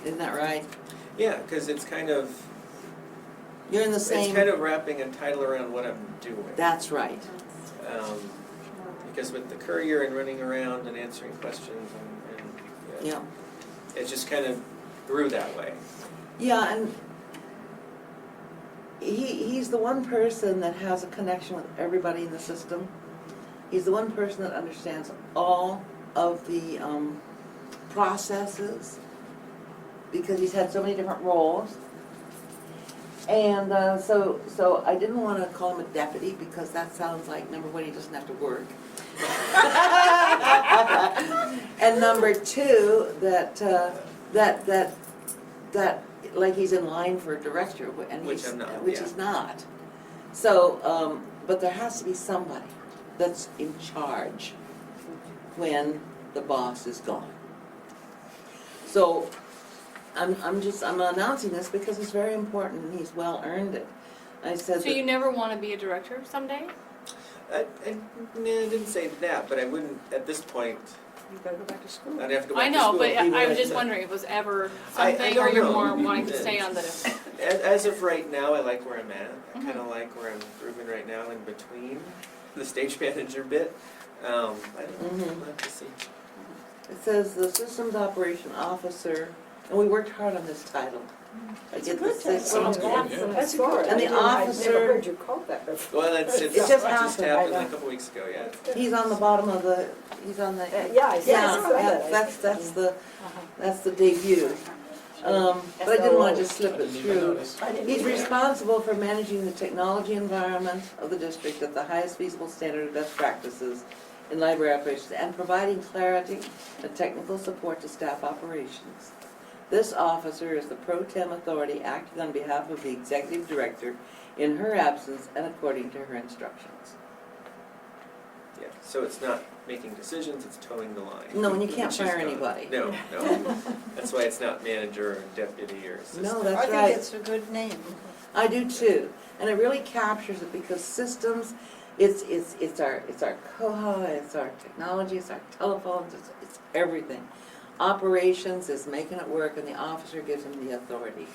Isn't that right? Yeah, because it's kind of You're in the same. It's kind of wrapping a title around what I'm doing. That's right. Because with the courier and running around and answering questions and Yeah. it just kind of grew that way. Yeah, and he's the one person that has a connection with everybody in the system. He's the one person that understands all of the processes because he's had so many different roles. And so I didn't want to call him a deputy because that sounds like, number one, he doesn't have to work. And number two, that like he's in line for a director, and Which I'm not, which yeah. he's not. So, but there has to be somebody that's in charge when the boss is gone. So I'm announcing this because it's very important and he's well earned it. I said So you never want to be a director someday? I didn't say that, but I wouldn't, at this point, You gotta go back to school. I'd have to go back I to know, school. but He I was would. just wondering if it was ever I something, don't or you're know. more wanting to stay on the. As of right now, I like where I'm at. I Mhm. kind of like where I'm grooving right now in between the stage manager bit. I don't know, Mhm. we'll have to see. It says the systems operation officer, and we worked hard on this title. I get the system. Sounds good, yeah. That's good. And the I've officer- never heard you call that before. Well, it's It just happened, I happened know. a couple weeks ago, yeah. He's on the bottom of the, he's on the. Yeah, I saw Yeah, that. that's the debut. But I didn't want to just slip it Didn't even through. notice. He's responsible for managing the technology environment of the district at the highest feasible standard of best practices in library operations and providing clarity and technical support to staff operations. This officer is the pro tem authority acting on behalf of the executive director in her absence and according to her instructions. Yeah, so it's not making decisions, it's towing the line. No, and you can't Which is fire not- anybody. No, no. That's why it's not manager or deputy or assistant. No, I that's think right. it's a good name. I do too, and it really captures it because systems, it's our COHA, it's our technology, it's our telephones, it's everything. Operations is making it work, and the officer gives him the authority.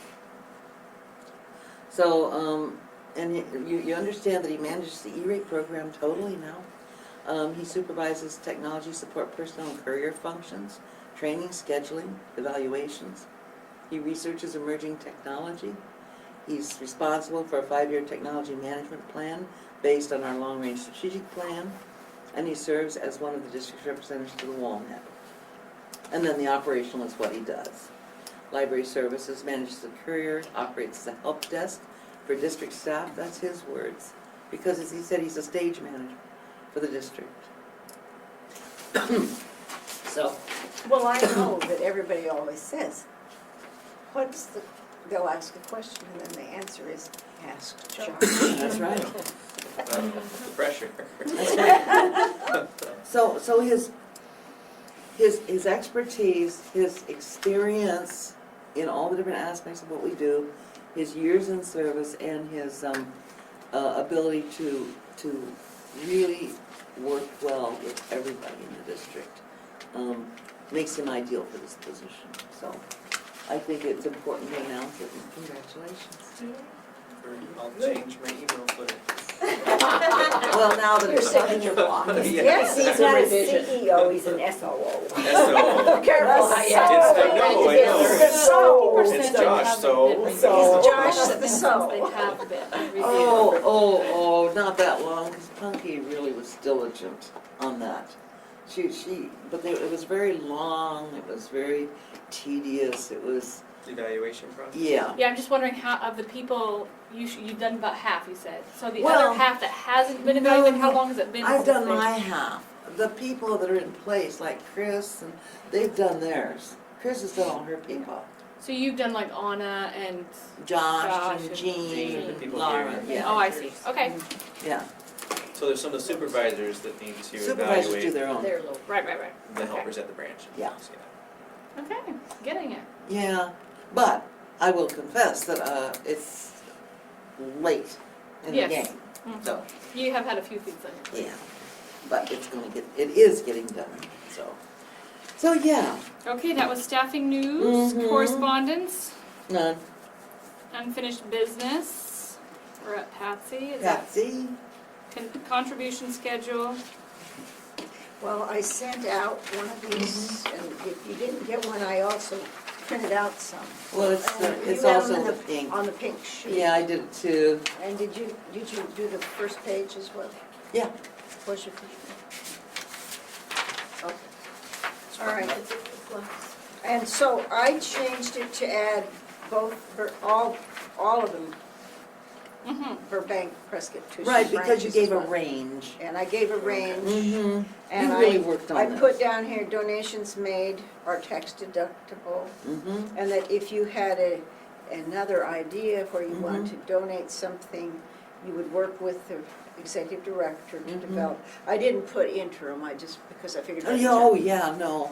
So, and you understand that he manages the E-rate program totally now. He supervises technology support personnel and courier functions, training, scheduling, evaluations. He researches emerging technology. He's responsible for a 5-year technology management plan based on our long-range strategic plan, and he serves as one of the district's representatives to the WALNet. And then the operational is what he does. Library Services manages the courier, operates as a help desk for district staff, that's his words, because as he said, he's a stage manager for the district. So, Well, I know that everybody always says, they'll ask a question and then the answer is, ask Josh. that's right. The pressure. That's right. So his expertise, his experience in all the different aspects of what we do, his years in service, and his ability to really work well with everybody in the district makes him ideal for this position. So I think it's important to announce it, and congratulations. I'll change my email footage. Well, now that Your it's signature block. Yes. He's not a CEO, he's an SOO. SOO. Careful how you It's- I know, I know. It's so. It's Josh, so. Josh the so. They have been reviewed. Oh, not that long, because Punky really was diligent on that. It was very long, it was very tedious, it was, Evaluation process. yeah. Yeah, I'm just wondering how, of the people, you've done about half, you said. So the Well, other half that hasn't been no, evaluated, how long has it been? I've since done they- my half. The people that are in place, like Chris, and they've done theirs. Chris has done all her people. So you've done like Anna and, Josh Josh and and Jean, Jean, the people Laura, here. yeah. oh, I see, okay, Yeah. So there's some of the supervisors that need to Supervisors do evaluate their own. They're low. right. the Okay. helpers at the branch. Yeah. Okay, getting it. Yeah, but I will confess that it's late in the Yes. game. Mhm. So, You have had a few things on your plate. yeah, but it is getting done, so yeah, Okay, that was staffing news, Mhm. correspondence, none, unfinished business. We're at Patsy. Is that Patsy, contribution schedule? Well, I sent out one of these, and if you didn't get one, I also printed out some. well, And it's you had also them the in pink. On the pink sheet. Yeah, I did it too, And did you do the first page as well? yeah. Was your first page? Okay. All right. And so I changed it to add both, all of them, Mm-hmm. Burbank, Prescott, Tucson Right, because you branches gave a as well. range. And I gave a range. Mm-hmm, And you really worked on I this. put down here, donations made are tax deductible. Mm-hmm, And that if you had another idea where you wanted to donate something, you would work with the executive director to Mhm. develop. I didn't put interim, because I figured by the Oh, time, yeah, no.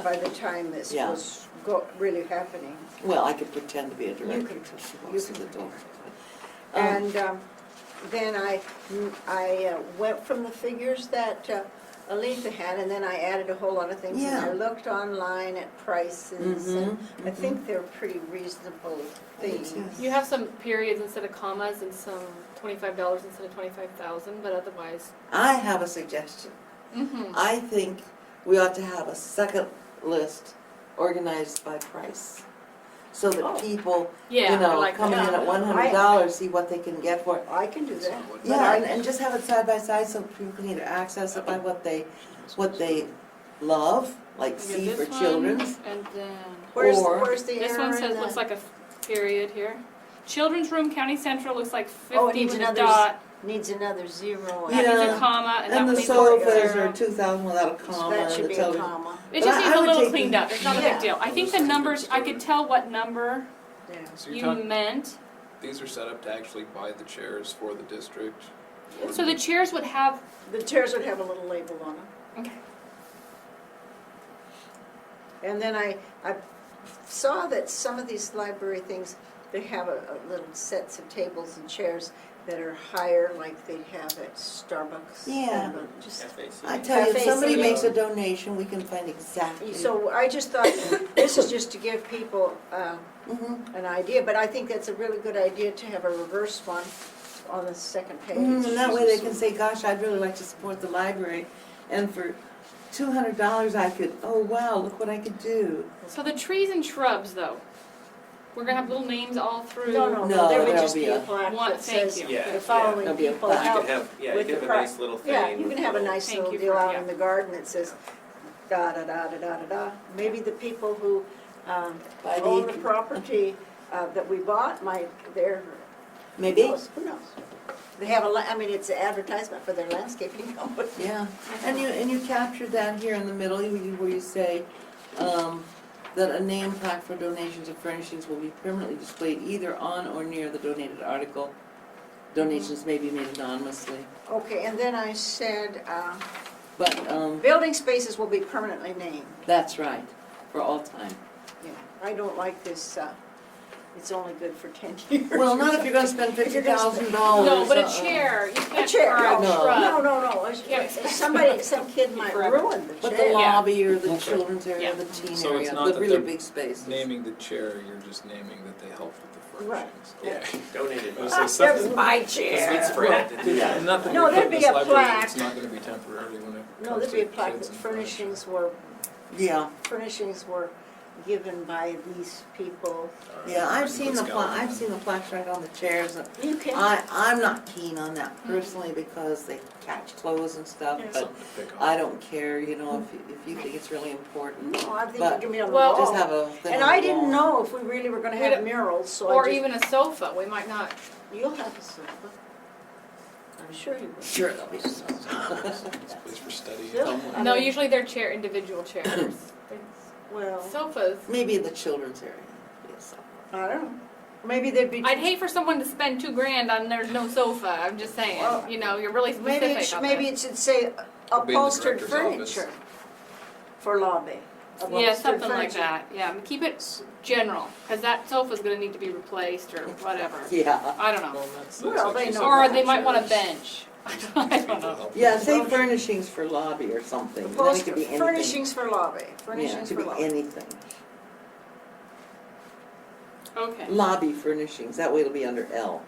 by the time this Yeah. was really happening. Well, I could pretend to be a director You could- until she you walks could in the door. And then I went from the figures that Aletha had, and then I added a whole lot of things. And I Yeah. looked online at prices, and Mhm, I mhm. think they're pretty reasonable I do things. too. You have some periods instead of commas and some $25 instead of 25,000, but otherwise. I have a suggestion. Mm-hmm. I think we ought to have a second list organized by price. So Oh. that people, Yeah, you I know, like coming that. in at $100, see what they can get for it. I can do that. But Yeah, I- and just have it side by side so people can either access it by what they love, like You C get for this children. one, and then Where's or- the this error one in says, the- looks like a period here. Children's room, County Central, looks like Oh, it 50 needs with a another dot. Needs another zero. That needs Yeah. a comma, and that And one the needs a sofas zero. are 2,000 without a comma, That and should the be a television. comma. It But just I needs a would little take cleaned the- up, it's not a Yeah. big deal. I think the Those are numbers, I good. could tell what number Yeah. So you're you talking, meant. these are set up to actually buy the chairs for the district? So the chairs would have, The chairs would have a little label on them. okay, And then I saw that some of these library things, they have a little sets of tables and chairs that are higher, like they have at Starbucks. Yeah. And, just FAC. I tell you, if Cafe somebody seating. makes a donation, we can find exactly. So I just thought, this is just to give people Mhm. an idea, but I think that's a really good idea to have a reverse one on the second page. And that way they can say, gosh, I'd really like to support the library, and for $200 I could, oh wow, look what I could do. so the trees and shrubs though, we're gonna have little names all through. No, No, there would there'll just be be a a- plaque One- that thank says you. Yeah, the following There'll be a people plaque. You help. could have, yeah, you with could the have a pri- nice little thing. Yeah, you can with have a little- nice Thank little you deal for- out yeah. in the garden that says da da da da da da da. Maybe the people who By the- own the property that we bought might, they're, Maybe, who knows? They have I mean, it's an advertisement for their landscaping company. yeah. And you captured that here in the middle, where you say, that a name plaque for donations of furnishings will be permanently displayed either on or near the donated article. Donations may be made anonymously, Okay, and then I said, but, building spaces will be permanently named. that's right, for all time. Yeah, I don't like this, it's only good for 10 years. Well, not if you're gonna spend If you're gonna spend- $50,000. No, but a chair, you A can't chair, for a no. shrub. No. Yeah. Some kid might Forever. ruin the But the chair. lobby or the Okay. children's area, Yeah. the teen So it's area, not the that really they're big spaces. Naming the chair, you're just naming that they help with the Right. furnishings. Yeah, donated by. It was That's something- my It's chair. spread. Yeah. And not that No, we're there'd putting be this a library, plaque. it's not gonna be temporary when it No, comes there'd be a to plaque kids that and furnishings were Yeah, given by these people. yeah, I've Put seen the skeleton I've in. seen the plaques right on the chairs. And You can, I'm not keen on that personally because they catch clothes and stuff, Yeah. but Something to pick I on. don't care, you know, if you think it's really important. no, I think But it can be on the Well, Just wall. have a thing And on the I didn't wall. know if we really were gonna We have don't- murals, so Or I just, even a sofa, we might not. you'll have a sofa. I'm sure you will. Sure, there'll be some. It's a place for study. Still, I No, mean, usually they're individual chairs. Well, Sofas. Maybe in the children's area. Yes. I don't know. Maybe there'd be. I'd hate for someone to spend $2,000 on there's no sofa, I'm just saying, Well, you know, you're really Maybe specific on maybe this. it should say It'll be in the upholstered director's furniture for lobby. Yeah, Upholstered something like furniture. that, yeah, keep it general, cause that sofa's gonna need to be replaced or whatever. Yeah. I don't know. Well, that's Well, they actually know some Or of they the might want a chairs. bench. I don't know. Yeah, say furnishings for lobby or something. Then it could Upholstered be anything. furnishings for lobby, Yeah, it furnishings could for be lobby. anything. Okay. Lobby furnishings, that way it'll be under L,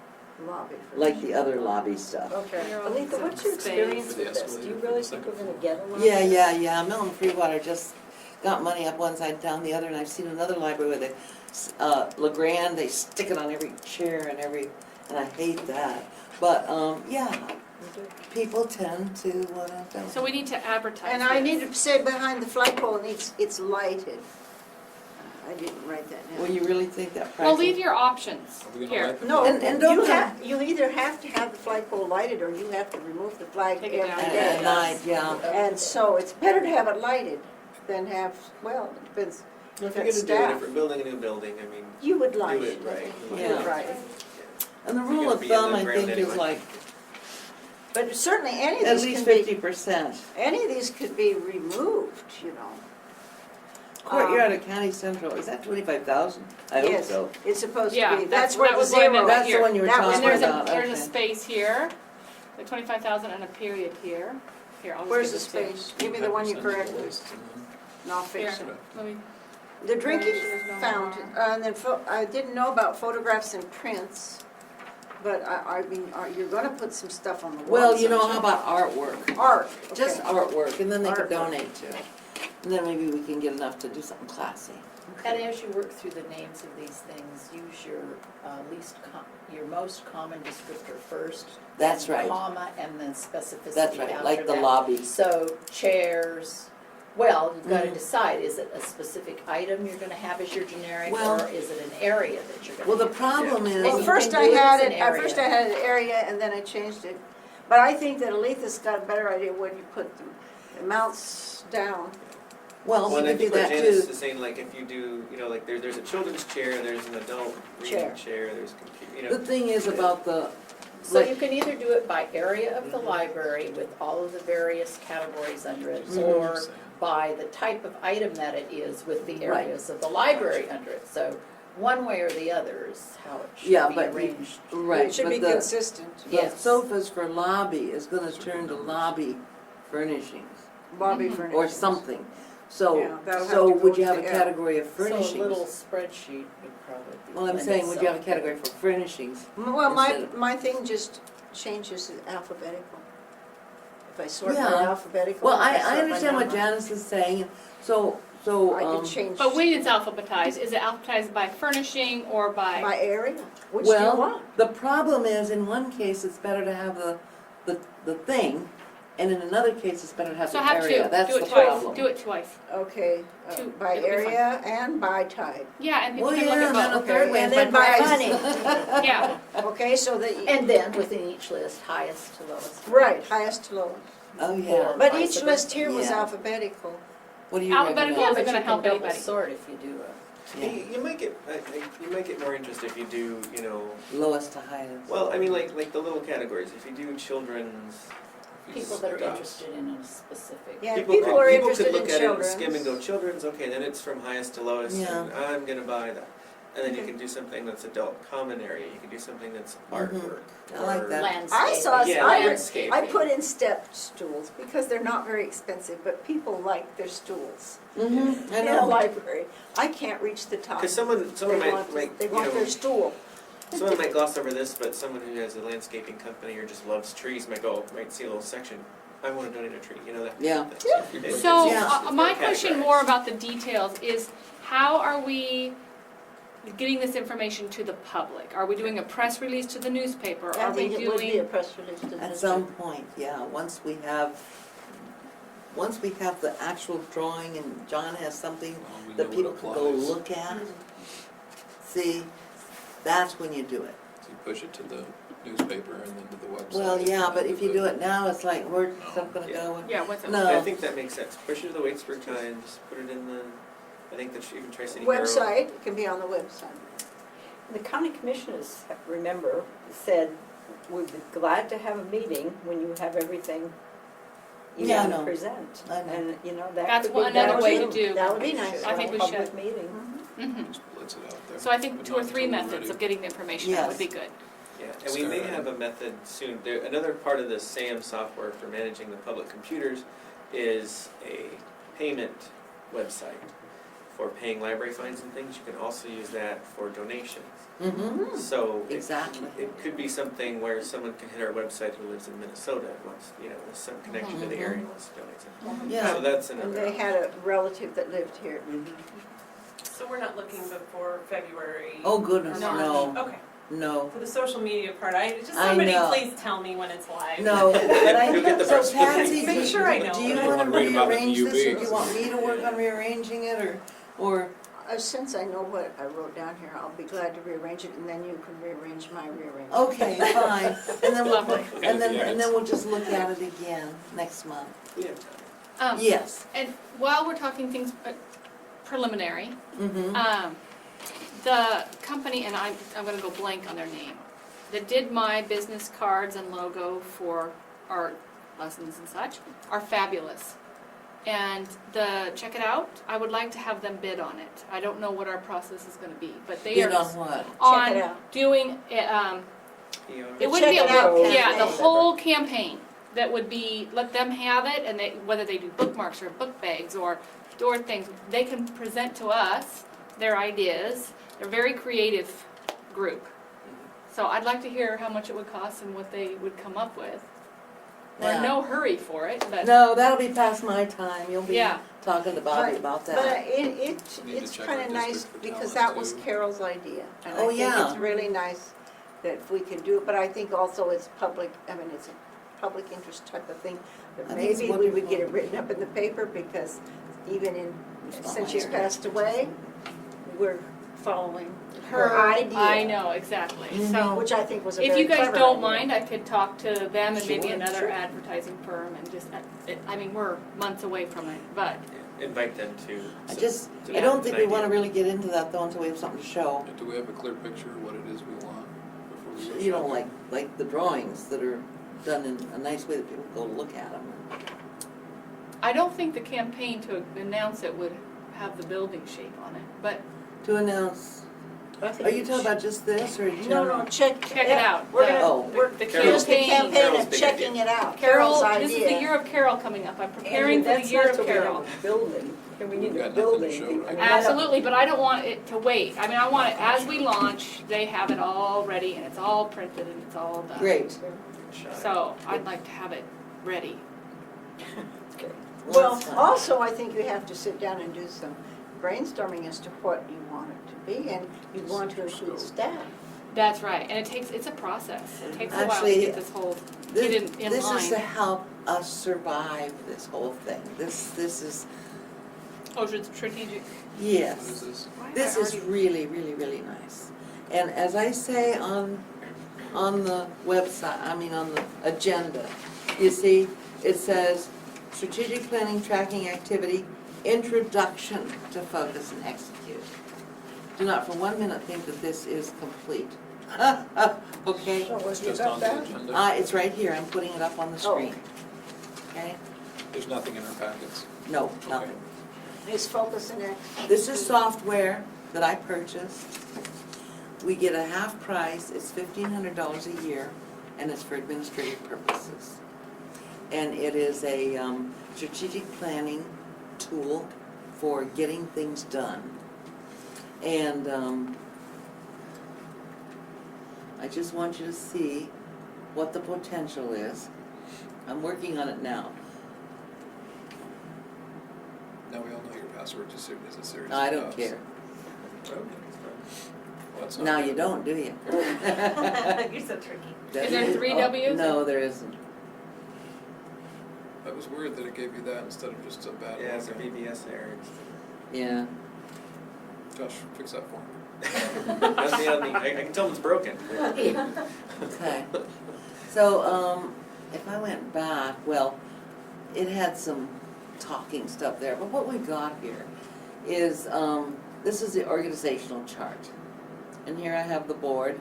Lobby like the other lobby stuff. Okay. Your own Aletha, what's your space. experience For the with this? Do escalator you for really the think second we're gonna get a lot? Yeah. Milton Freewater just got money up one side, down the other, and I've seen another library where they, LeGrand, they stick it on every chair and I hate that. But, yeah, people tend to, So we need to advertise And I this. need to say behind the flagpole, it's lighted. I didn't write that well, down. you really think that price? Well, leave your options Are we gonna here. let them- No, And don't you either have to have the flagpole lighted or you have to remove the flag Take every it down. At day. night, yeah. And so it's better to have it lighted than have, well, it depends. If you're That's gonna do staff. it, if we're building a new building, I mean, You would light do it. it right. You Yeah. would light it. And the You're rule gonna of be in thumb, the I ground think, is anyway. like But certainly any At of these least can be, 50%. any of these could be removed, you know. Courtyard of County Central, is that 25,000? I hope Yes, so. it's supposed Yeah, to be, that's- that's where that the was what I meant zero. by That's the one you were That was talking And there's about, a, there's a okay. space here, like 25,000 and a period here. Here, I'll just Where's give the this to you. space? Give me the one you 5% corrected, list, and then- and I'll fix Here. it. Let me, The drinking There's no fountain, and then I didn't know about photographs and prints, but I mean, you're gonna put some stuff on the walls. Well, you know, aren't how about artwork? Art, Just okay. artwork, and then they could Artwork. donate to it. And then maybe we can get enough to do something classy. And as you work through the names of these things, use your your most common descriptor first. That's right. Comma, and then specificity That's right, after like the that. lobby. So chairs, well, you've got to Mhm. decide, is it a specific item you're gonna have as your generic, Well- or is it an area that you're gonna? Well, the have? problem And is, Well, you first can I do it had as it, an at first I area. had an area, and then I changed it. But I think that Aletha's got a better idea when you put the amounts down. well, we Well, and I could do think what that Janice too. is saying, like, if you do, you know, like, there's a children's chair, there's an adult Chair. reading chair, there's computer, you The know. thing is about the, So like, you can either do it by area of the Mhm. library with all of the various categories under it, Mhm. or Saying. by the type of item that it is with the Right. areas of the library under it. So one way or the other is how it Yeah, should be but you- arranged. right, It should be but the, consistent. the Yes. sofas for lobby is gonna turn to lobby furnishings, Bobby Mhm. furniture. or something. So, Yeah, that'll have so to would go you have to a L. category of So a little furnishings? spreadsheet would probably be. Well, I'm lend saying, would you have a itself. category for furnishings? Well, Instead of- my thing just changes it alphabetical. If I sort by Yeah. alphabetical. Well, if I sort by understand what number, Janice is saying, so, I can change. but when it's alphabetized, is it alphabetized by furnishing or By area, which do you well, want? the problem is, in one case, it's better to have the thing, and in another case, it's better to have So the have area, two, that's do the it twice, problem. do it twice. Okay, Two, by it'll be fine. area and by type. Yeah, and people Well, can yeah, look and at then a both. third way And is then by by price. Yeah, Okay, so that, And then within each list, highest to lowest. right, highest to lowest. Oh, yeah. But Vice each versa. list here was Yeah. alphabetical. What do you Alphabetical Yeah, recommend? isn't but gonna you help can double anybody. sort if you do a. Yeah. You might get, you might get more interest if you do, you know, Lowest to highest. well, I mean, like the little categories, if you do children's. People that are stuff. interested in a specific. Yeah, People people are interested in could look at it and children's. skim and go, children's, okay, then it's from highest to lowest, Yeah. and I'm gonna buy that. And then you Okay. can do something that's adult common area, you can do something that's artwork. I like or- that. Landscaping. I saw, Yeah, I landscaping. put in step stools because they're not very expensive, but people like their stools Mm-hmm, I in a know. library. I can't reach the top. Cause someone They might, want, like, they you want know, their stool. someone might gloss over this, but someone who has a landscaping company or just loves trees might see a little section, I wanna donate a tree, you know, that. Yeah. so Yeah. my question Categorized. more about the details is, how are we getting this information to the public? Are we doing a press release to the newspaper? I Are we think it would be a doing, press release to the. At some point, yeah, once we have the actual drawing and John has something Well, we know that what people can go applies. look at, see, that's when you do it. So you push it to the newspaper and then to the website. Well, yeah, and but then if to you the- do it now, it's like, where's stuff gonna Yeah. go? And- yeah, what's it? No. I think that makes sense, push it to the Waitsburg Times, put it in the, I think that even Tri-City Herald. Website, it can be on the website. The county commissioners, remember, said, we'd be glad to have a meeting when you have everything you Yeah, I want know. to present. I know. And, you know, that That's could be. one- another that way would to be- do. That would be nice. I think we Public should. meeting. Mhm. Just lets it out there. So I think But 2 or not 3 until we're methods ready. of getting the information out would be good. Yeah, and we may Start. have a method soon. There, another part of the SAM software for managing the public computers is a payment website for paying library fines and things. You can also use that for donations. Mm-hmm, So exactly. it could be something where someone can hit our website who lives in Minnesota and wants, you know, with some connection to the area and wants to donate something. Yeah. So that's And another they option. had a relative that lived here. So we're not looking before February? Oh, goodness, or no, March? Okay, no, for the social media part, just I somebody know. please tell me when it's live. no, but You'll get the so first Patsy, Make sure I know. do you I wanna wanna read about the rearrange this, or UB. do you want me to work on rearranging it, or, Since I know what I wrote down here, I'll be glad to rearrange it, and then you can rearrange my rearrangement. okay, fine, and then we'll, Lovely. and then we'll just look at it again next month. Yeah. Yes, And while we're talking things preliminary, mm-hmm, the company, and I'm gonna go blank on their name, that did my business cards and logo for art lessons and such, are fabulous. And check it out, I would like to have them bid on it. I don't know what our process is gonna be, but they are. Bid on what? Check it On out. doing, it PR. wouldn't be a Check it out book, yeah, campaign. the whole campaign. That would be, let them have it, and whether they do bookmarks or book bags or door things, they can present to us their ideas. They're a very creative group. So I'd like to hear how much it would cost and what they would come up with. We're in Yeah. no hurry for it, but No, that'll be past my time, you'll be Yeah. talking to Bobby about But that. Need to it's check kind our of nice, district for because talent, that was too. Carol's idea. And Oh, I think yeah. it's really nice that if we can do it, but I think also it's public, I mean, it's a public interest type of thing. But I think it's maybe we would get it wonderful. written up in the paper, because even It's not since my she's area. passed away, we're following her, her idea. I know, exactly. So Which I think was a if very you guys clever don't idea. mind, I could talk to them and maybe Sure, another sure. advertising firm and just, I mean, we're months away from it, but Invite them to. I don't think we wanna really. really get into that though until we have something to show. Do we have a clear picture of what it is we want before we go You know, shopping? like the drawings that are done in a nice way that people go look at them. I don't think the campaign to announce it would have the building shape on it, but To announce, I think are you it talking should- about just this or No, general? no, check. check it out. We're The- gonna, Oh. we're, The Carol's- here's the campaign, campaign Carol's of big checking idea. it out. Carol, Carol's this is the idea. year of Carol coming up, I'm preparing for the year of Carol. Building, and we We've need a got nothing to building. show I mean, right I don't- Absolutely, but I don't want it to wait. I mean, I want it, as we launch, they have it all ready and it's all printed and it's all done. Great. So I'd like to have it ready. Well, that's fine. also, I think you have to sit down and do some brainstorming as to what you want it to be, and you want to include staff. That's right, and it's a process. It takes a while to Actually, get this whole, get it in This is to line. help us survive this whole thing. This is, Oh, it's strategic. What is yes. this? Why have This I is already- really, really, really nice. And as I say on the website, I mean on the agenda, you see, it says strategic planning tracking activity, introduction to focus and execute. Do not for 1 minute think that this is complete. Okay? So It's you just got on the that? agenda. It's right here, I'm putting it up on the Oh. screen. Okay? There's nothing in our packets. No, nothing. Is focus and execute. This is software that I purchased. We get a half price, it's $1,500 a year, and it's for administrative purposes. And it is a strategic planning tool for getting things done. And I just want you to see what the potential is. I'm working on it now. Now we all know your password to Sydney is a series. I of don't dots. care. Well, that's not Now bad. you don't, do you? You're so tricky. Is there 3 Oh, Ws? No, there isn't. That was weird that it gave you that instead of just a bad Yeah, it's a logo. BBS error. Yeah. Josh, fix that for me. I can tell them it's broken. Okay. So, if I went back, well, it had some talking stuff there, but what we got here is, this is the organizational chart. And here I have the board,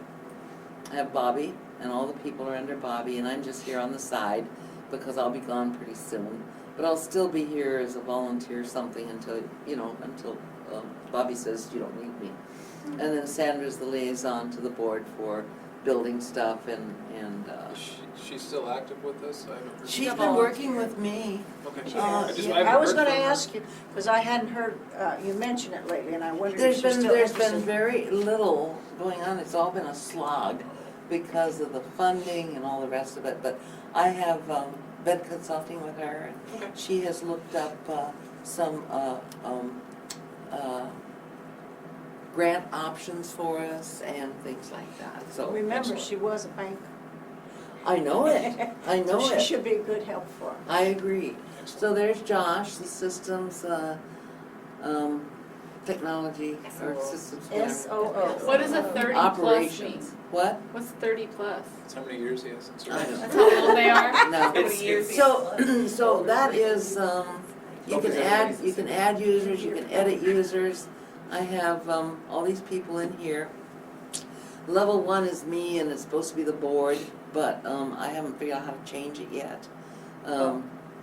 I have Bobby, and all the people are under Bobby, and I'm just here on the side because I'll be gone pretty soon. But I'll still be here as a volunteer something until, until Bobby says you don't need me. And then Sandra's the liaison to the board for building stuff and Is she's still active with this? I haven't heard. she's been working with me. Okay. She Uh, has. yeah. I was gonna ask you, because I hadn't heard you mention it lately, and I wondered if There's she's been, still there's been interested. very little going on, it's all been a slog because of the funding and all the rest of it, but I have been consulting with her. Okay. She has looked up some grant options for us and things like that, so. Remember, Excellent. she was a banker. I know it, I know So it. she should be a good help for her. I agree. So there's Josh, the systems, technology, or systems, whatever. SOO. What does a 30 plus mean? Operations. What? What's 30 plus? That's how many years he has in I service. don't That's how old they are? No. It's- So that is, you can add users, you can edit users. I have, all these people in here. Level 1 is me and it's supposed to be the board, but I haven't figured out how to change it yet.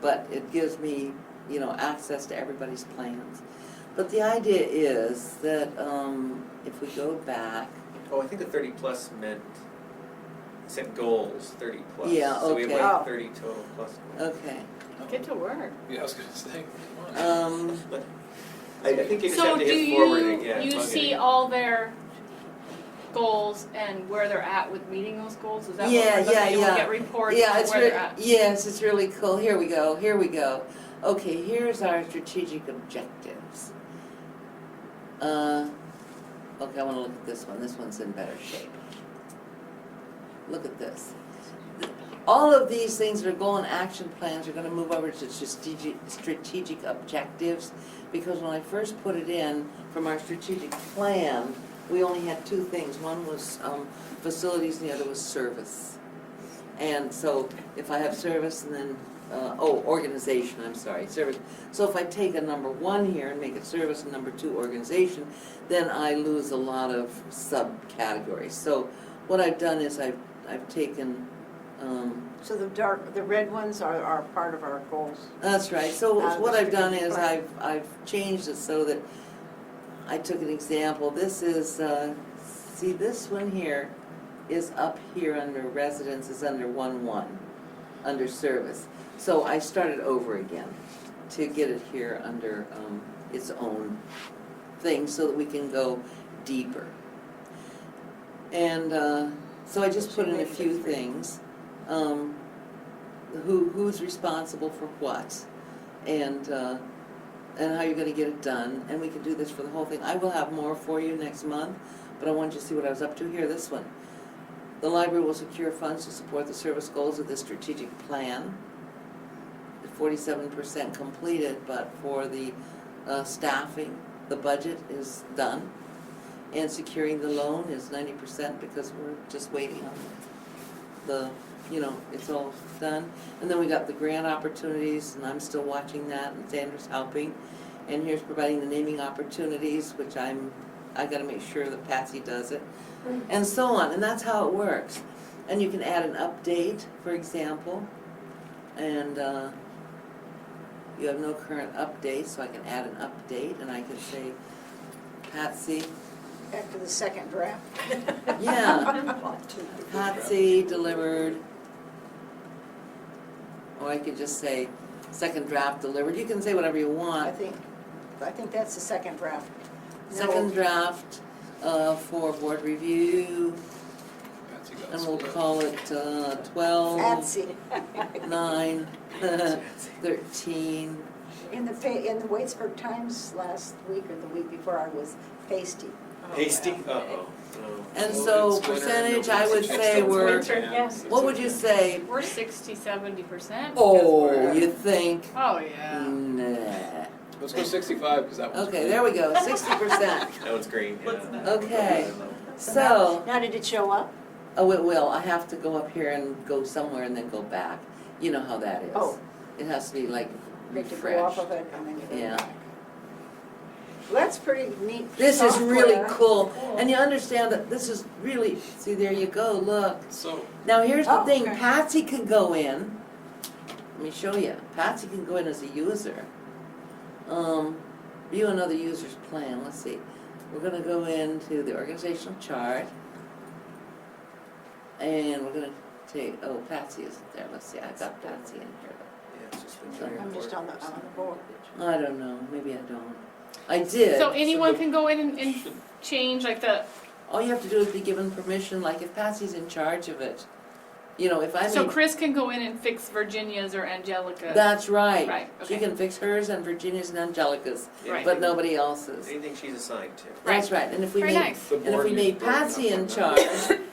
But it gives me, access to everybody's plans. But the idea is that if we go back, Oh, I think the 30 plus meant, set goals, 30 plus. Yeah, So we have okay. like 30 total plus. okay. Get to work. Yeah, I was gonna say, come on. I think you just So have to do hit forward you, and, yeah. you plug it see in. all their goals and where they're at with meeting those goals? Is that what Yeah, we're looking at? yeah, We'll yeah. get reports Yeah, on it's where they're at. yes, it's really cool. Here we go. Okay, here's our strategic objectives. Okay, I wanna look at this one. This one's in better shape. Look at this. All of these things that are goal and action plans are gonna move over to strategic objectives, because when I first put it in from our strategic plan, we only had two things. One was facilities and the other was service. And so if I have service and then, organization, I'm sorry, service. So if I take a number 1 here and make it service and number 2 organization, then I lose a lot of subcategories. So what I've done is I've taken, So the red ones are part of our goals. that's right. So Out of what the I've done is strategic I've changed it so that I took an example. This is, see this one here is up here under residence, is under 1-1, under service. So I started over again to get it here under its own thing so that we can go deeper. And so I just put in a few things. Who's responsible for what, and how you're gonna get it done, and we can do this for the whole thing. I will have more for you next month, but I wanted you to see what I was up to here, this one. The library will secure funds to support the service goals of this strategic plan. 47% completed, but for the staffing, the budget is done. And securing the loan is 90% because we're just waiting on the, it's all done. And then we got the grant opportunities, and I'm still watching that, and Sandra's helping. And here's providing the naming opportunities, which I gotta make sure that Patsy does it. And so on, and that's how it works. And you can add an update, for example, and you have no current update, so I can add an update, and I can say, Patsy, After the second draft. yeah, Patsy delivered, or I could just say, second draft delivered. You can say whatever you I want. think that's the second draft. No. Second draft for board review, Patsy got and we'll split. call it 12, Patsy. 9, 13. In the Waitsburg Times last week or the week before, I was pasty. Hasty, uh-oh. And Well, so it's winter, percentage, I would nobody's say changed we're, winter, yes. what would you say? We're 60-70%. Oh, you think? Oh, yeah. Nah. Let's go 65, because that one's. Okay, there we go, 60%. That one's green, yeah. Okay, So so, now did it show up? oh, it will. I have to go up here and go somewhere and then go back. You know how that is. Oh. It has to be like You have to go off refreshed. of it and then you go Yeah. back. Well, that's pretty neat. This is really software. cool. And you understand that this is really, see, there you go, look. So, Now, here's the Oh, thing, okay. Patsy can go in, let me show you, Patsy can go in as a user. View another user's plan, let's see. We're gonna go into the organizational chart. And we're gonna take, oh, Patsy isn't there, let's see, I've got Patsy in here. Yeah, it's just the I'm just on the board. I don't know, maybe I don't. I did. So anyone the- can go in and change like the, All you have to do is be given permission, like if Patsy's in charge of it. If I so made, Chris can go in and fix Virginia's or Angelica. that's right. Right, She okay. can fix hers and Virginia's and Angelica's, Right. but nobody else's. Anything she's assigned to. That's right, and if we Very made, nice. the and if board we made needs- Patsy in charge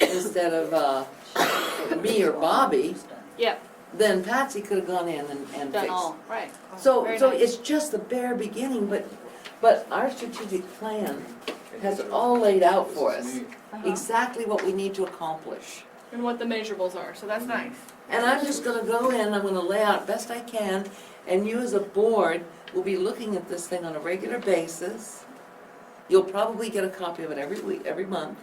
instead of, me or Bobby, Yep, then Patsy could have gone in and done fixed. all, right. So, Very so nice. it's just the bare beginning, but our strategic plan has it all laid out for this is us. neat. Exactly what we need to accomplish. And what the measurables are, so that's nice. And I'm just gonna go in, I'm gonna lay out best I can, and you as a board will be looking at this thing on a regular basis. You'll probably get a copy of it every week, every month.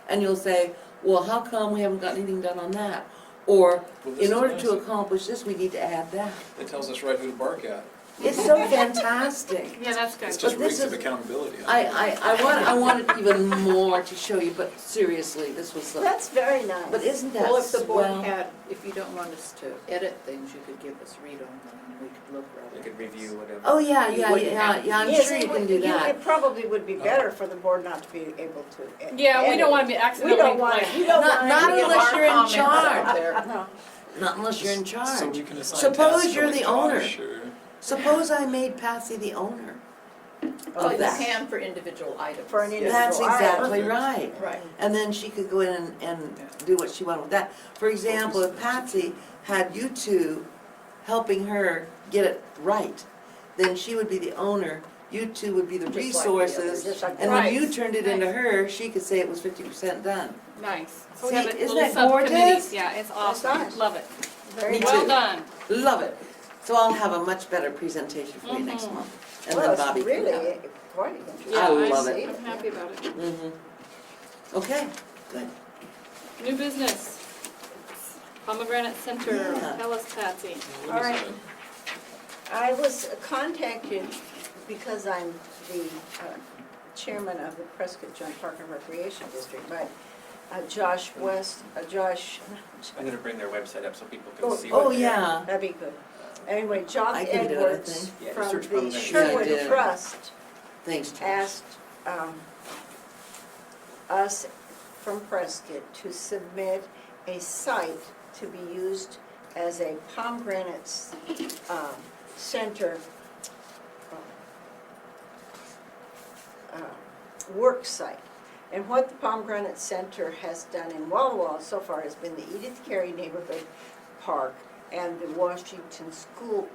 And you'll say, well, how come we haven't got anything done on that? Or, Well, this in is order nice. to accomplish this, we need to add that. It tells us right who to bark at. It's so fantastic. Yeah, that's good. It's just But this rates of is- accountability. I wanted even more to show you, but seriously, this was, That's very nice. but isn't that Well, if the board swell? had, if you don't want us to edit things, you could give us read on them and we could look We rather. could review whatever. Oh, yeah, You yeah, wouldn't yeah, have- yeah, I'm Yes, sure it you can would- do that. It probably would be better for the board not to be able to. Yeah, we edit. don't wanna be We accidentally don't want, like. we don't Not- want. not to give unless our you're in comments charge. out there. No. Not unless you're in So charge. you can assign Suppose tasks you're to, like, the owner. Josh or- Suppose I made Patsy the owner. Oh, of you that. can for individual items. For an yes. individual That's item. exactly right. Right. And then she could go in and do what she wanted with that. For example, if Patsy had you two helping her get it right, then she would be the owner, you two would be the Just like the resources, others. Just like and when Right. you turned it into her, she could say it was 50% done. Nice. So we See, have a isn't little that gorgeous? subcommittees. Yeah, it's awesome. nice. Love it. Very Me Well too. done. Love it. So I'll have a much better presentation for you next Mhm. month. And Well, then it's Bobby can have really it. quite interesting. Yeah, I love see. it. I'm happy about it. Mhm. Okay, good. New business. Pomegranate Center. Yeah. Tell us, Patsy. What All is right. that? I was contacted because I'm the chairman of the Prescott Joint Park and Recreation District by Josh West, Josh, I'm gonna bring their website up so people Oh, can see Oh, what they're. yeah. that'd be good. Anyway, Jock I can do it, I Edwards think. Yeah, from search the Pomegranate. Sherwood Yeah, I did. Trust Thanks, Josh. asked us from Prescott to submit a site to be used as a pomegranate center work site. And what the Pomegranate Center has done in Walla so far has been the Edith Carey Neighborhood Park and the Washington School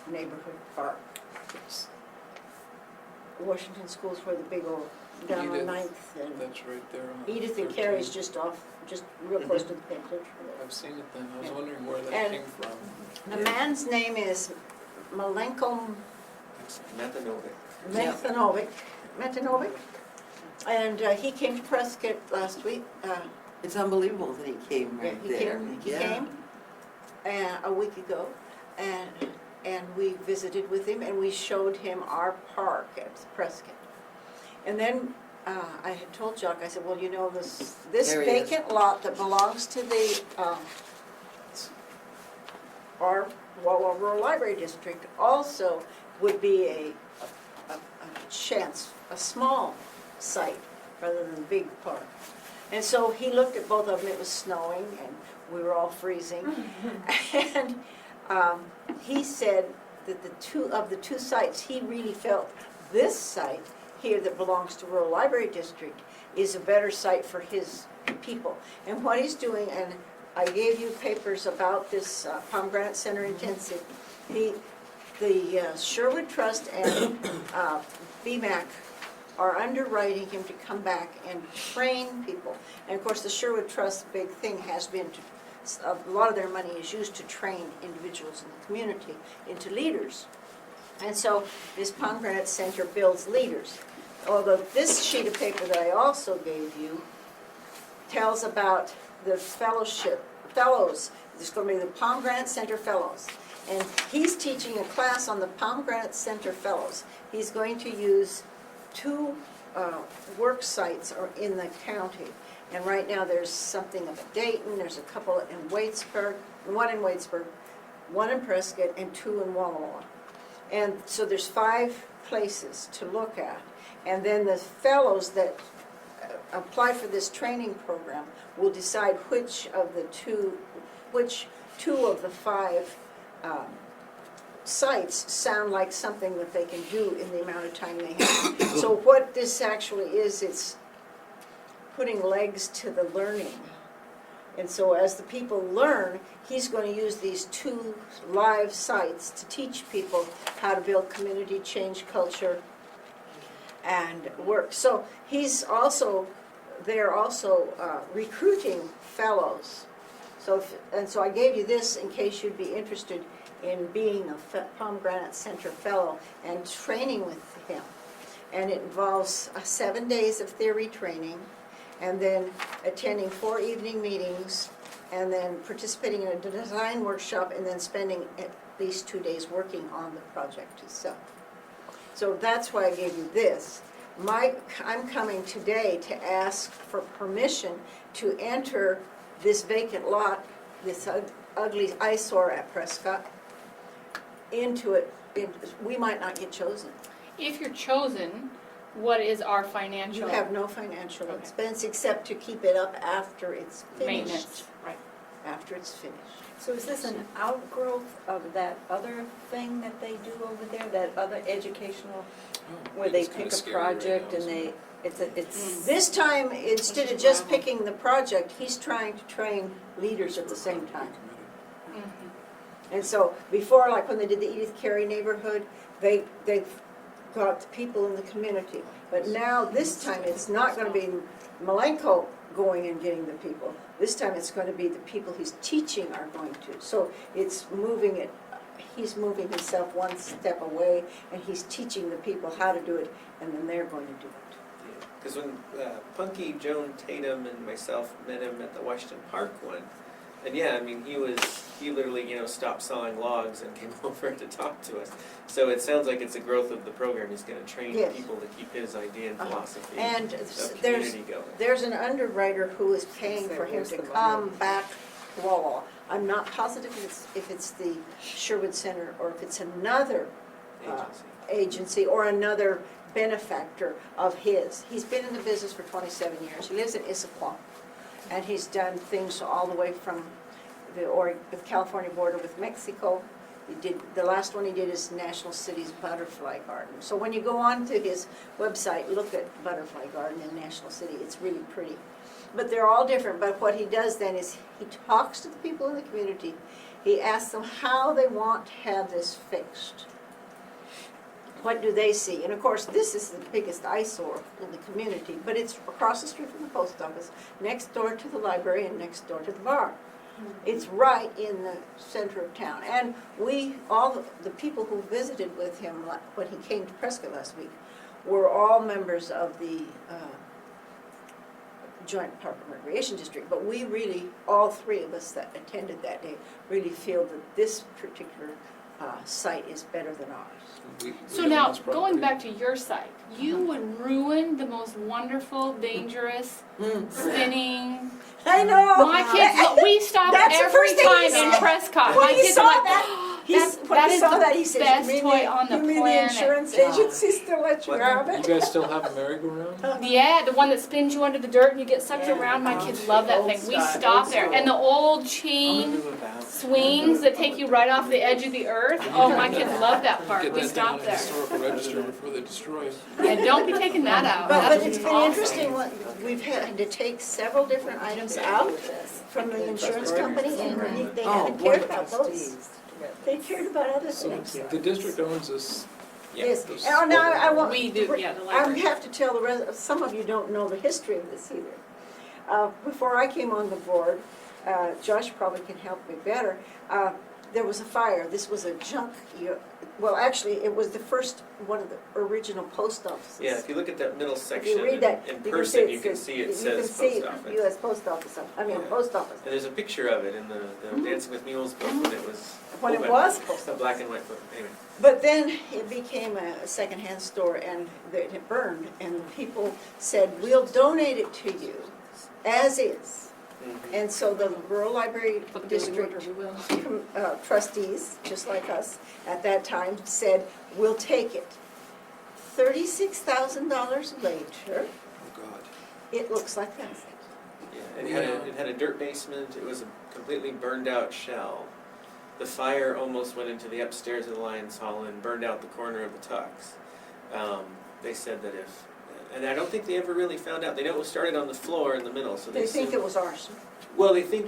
Neighborhood Park. Washington School's where the big old, down on Edith. Ninth and That's right there on. Edith and 13. Carey's just off, just real close to the Pink Picture. I've seen it then, I was wondering where that And- came from. The man's name is Malenko Metanovic. Metanovic. And he came to Prescott last week. It's unbelievable that he came right He there. came a week ago, and we visited with him, and we showed him our park at Prescott. And then I had told Jock, I said, well, you know, this There he is. vacant lot that belongs to the, our Walla Rural Library District also would be a chance, a small site rather than a big park. And so he looked at both of them, it was snowing and we were all freezing. And he said that the two sites, he really felt this site here that belongs to Rural Library District is a better site for his people. And what he's doing, and I gave you papers about this Pomegranate Center intensive, the Sherwood Trust and BMAC are underwriting him to come back and train people. And of course, the Sherwood Trust big thing has been a lot of their money is used to train individuals in the community into leaders. And so this Pomegranate Center builds leaders. Although this sheet of paper that I also gave you tells about the fellows. There's going to be the Pomegranate Center Fellows. And he's teaching a class on the Pomegranate Center Fellows. He's going to use 2 work sites in the county. And right now there's something up at Dayton, there's a couple in Waitsburg, one in Waitsburg, one in Prescott, and 2 in Walla Walla. And so there's 5 places to look at. And then the fellows that apply for this training program will decide which two of the 5 sites sound like something that they can do in the amount of time they have. So what this actually is, it's putting legs to the learning. And so as the people learn, he's going to use these 2 live sites to teach people how to build community, change culture, and work. So they're also recruiting fellows. So I gave you this in case you'd be interested in being a Pomegranate Center Fellow and training with him. And it involves 7 days of theory training and then attending 4 evening meetings, and then participating in a design workshop, and then spending at least 2 days working on the project itself. So that's why I gave you this. I'm coming today to ask for permission to enter this vacant lot, this ugly eyesore at Prescott, into it. We might not get chosen. If you're chosen, what is our You financial have no financial Okay. expense except to keep it up after it's maintenance? finished. Right. After it's finished. So is this an outgrowth of that other thing that they do over there, that other educational, where they It's kinda pick a scary right project now, and isn't they, it's, This time, instead of just picking the project, he's trying to train leaders at the same time. Mhm. And so before, like when they did the Edith Carey neighborhood, they got the people in the community. But now, this time, it's not gonna be Malenko going and getting the people. This time, it's gonna be the people he's teaching are going to. So it's moving it, he's moving himself one step away, and he's teaching the people how to do it, and then they're going to do it. Because when Punky, Joan Tatum, and myself met him at the Washington Park one, and yeah, I mean, he literally, stopped sawing logs and came over to talk to us. So it sounds like it's a growth of the program. He's going to train Yes. people to keep his idea and Uh-huh. philosophy And of there's, community going. there's an underwriter who is paying for him to come back to Walla. I'm not positive if it's the Sherwood Center or if it's another Agency. agency or another benefactor of his. He's been in the business for 27 years. He lives in Issaquah, and he's done things all the way from the California border with Mexico. The last one he did is National City's Butterfly Garden. So when you go on to his website, look at Butterfly Garden in National City. It's really pretty. But they're all different. But what he does then is he talks to the people in the community. He asks them how they want to have this fixed. What do they see? And of course, this is the biggest eyesore in the community, but it's across the street from the post office, next door to the library, and next door to the bar. It's right in the center of town. And all the people who visited with him when he came to Prescott last week were all members of the Joint Park and Recreation District. But we really, all three of us that attended that day, really feel that this particular site is better than ours. We So own now, this property. going back to your site, you would ruin the most wonderful, dangerous, spinning. I know. My kids, we stop That's the every first thing he time in said. Prescott. When My he kids saw are like, that, that when he is saw the that, he said, best "You mean toy on the you mean planet." the insurance God. agency still let you What? have You it?" guys still have a merry-go-round? Yeah, the one that spins you under the dirt and you get sucked Yeah. around. My kids love that Old thing. We style, stop old there. school. And the old I'm chain gonna move about. swings that take you right off the edge of the earth. Oh, my kids love that part. Get We that down stop in the there. historical register before they destroy it. Yeah, don't be taking that out. But That's it's been awesome. interesting, we've had to take several different items out from the insurance company, and they Oh, haven't Board cared of about those. Trustees. They cared about other So things. the district owns this. Yes, those- and now I want. We do, yeah, the I library. have to tell some of you don't know the history of this either. Before I came on the board, Josh probably can help me better, there was a fire. This was a well, actually, it was the first, one of the original post offices. Yeah, if you look at that middle If section you read that, in you can person, see you can see it you says can see post office. U.S. Post Office, Yeah. post office. And there's a picture of it in the Dancing with Mules book when it was. When it open. was post The office. black and white book, anyway. But then it became a secondhand store, and it burned, and the people said, "We'll donate it to you as is." Mhm. And so the Rural Library But District we will. trustees, just like us, at that time said, "We'll take it." $36,000 later, Oh, God. it looks like that. Yeah, it had a dirt basement, it was a completely burned out shell. The fire almost went into the upstairs of the Lions Hall and burned out the corner of the Tux. They said that and I don't think they ever really found out, they know it was started on the floor in the middle, so They think assumed- it was arson. Well, they think,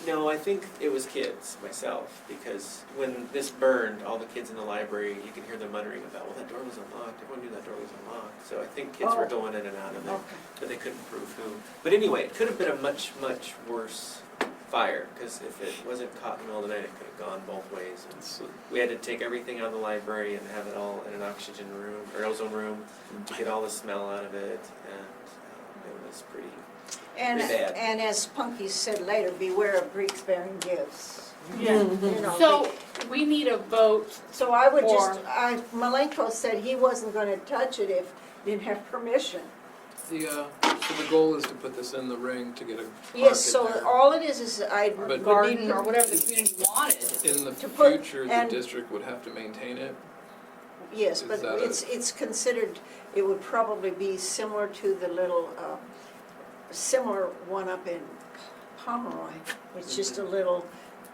no, I think it was kids, myself, because when this burned, all the kids in the library, you could hear them muttering about, well, that door was unlocked, everyone knew that door was unlocked. So I think kids were Oh. going in and out of there, Okay. but they couldn't prove who. But anyway, it could have been a much, much worse fire, because if it wasn't caught in the middle of the night, it could have gone both ways. And It's, we had to take everything out of the library and have it all in an oxygen room, or ozone room, to get all the smell out of it, and is pretty And, bad. and as Punky said later, beware of Greeks bearing gifts. Yeah. You know, So we need a vote. So I would just, Or- Malenko said he wasn't gonna touch it if he didn't have permission. So the goal is to put this in the ring to get a park Yes, in so there. all it is I But- would Garden need, or whatever the community wanted. In the to put- future, the and- district would have to maintain it. yes, Is but that a- it's considered, it would probably be similar to the little, similar one up in Pomeroy. It's just a little,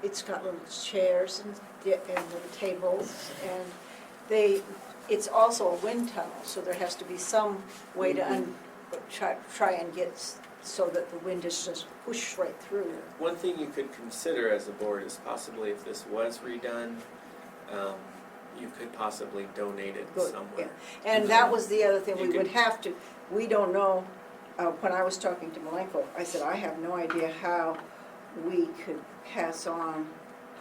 it's got little chairs and little tables, and it's also a wind tunnel, so there has to be some way to try and get so that the wind is just whoosh right through. One thing you could consider as a board is possibly if this was redone, you could possibly donate it Good, somewhere. And that was the other thing, You we would could- have to, we don't know, when I was talking to Malenko, I said, I have no idea how we could pass on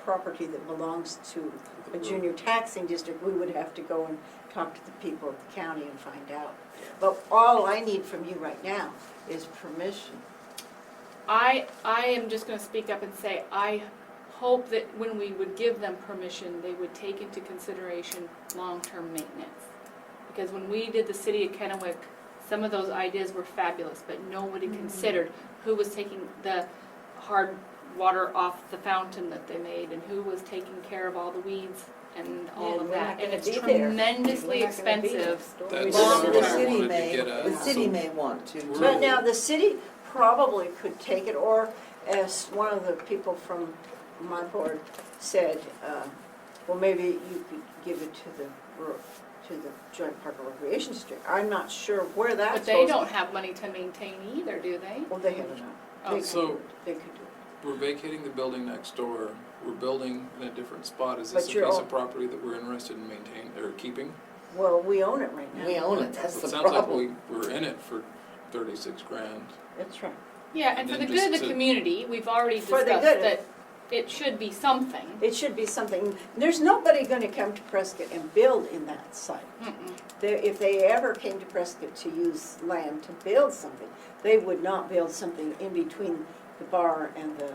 property that belongs to a junior taxing district. We would have to go and talk to the people at the county and find out. But all I need from you right now is permission. I am just gonna speak up and say, I hope that when we would give them permission, they would take into consideration long-term maintenance. Because when we did the city of Kennewick, some of those ideas were fabulous, but nobody considered who was taking the hard water off the fountain that they made, and who was taking care of all the weeds and all And of we're not that. And gonna it's be there. tremendously We're not gonna be there. expensive. That's Long what The term. I city wanted to may, get at. the city So may want to. we're- But now, the city probably could take it, or as one of the people from my board said, well, maybe you could give it to the Joint Park and Recreation District. I'm not sure where that's But they don't have money to maintain either, do they? Well, they have enough. Oh. They could So- do it. They could do it. We're vacating the building next door. We're building in a different spot. Is this But a you're piece all- of property that we're interested in maintaining or keeping? Well, we own it right now. We own it, that's It the sounds like problem. we're in it for 36 grand. That's right. Yeah, and for And the then good of just the to- community, we've already For the discussed good of- that it should be something. It should be something, there's nobody gonna come to Prescott and build in that site. Mm-mm. If they ever came to Prescott to use land to build something, they would not build something in between the bar and the,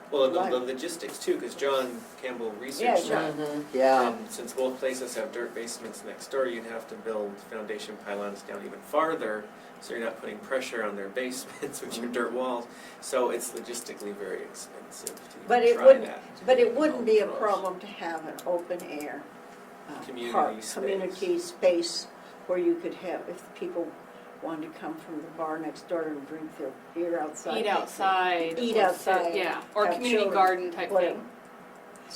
Well, the Right. logistics too, because John Campbell Yeah, researched John. that. Yeah, And since both places have dirt basements next door, you'd have to build foundation pylons down even farther, so you're not putting pressure on their basements, which are dirt walls. So it's logistically very expensive to But even it try wouldn't- that. but it wouldn't be a Cross. problem to have an open air Community park, space. community space where you could have, if people wanted to come from the bar next door and drink their beer outside. Eat they could. outside. Eat or outside, sit- Yeah, or have community children, garden type whatever. thing.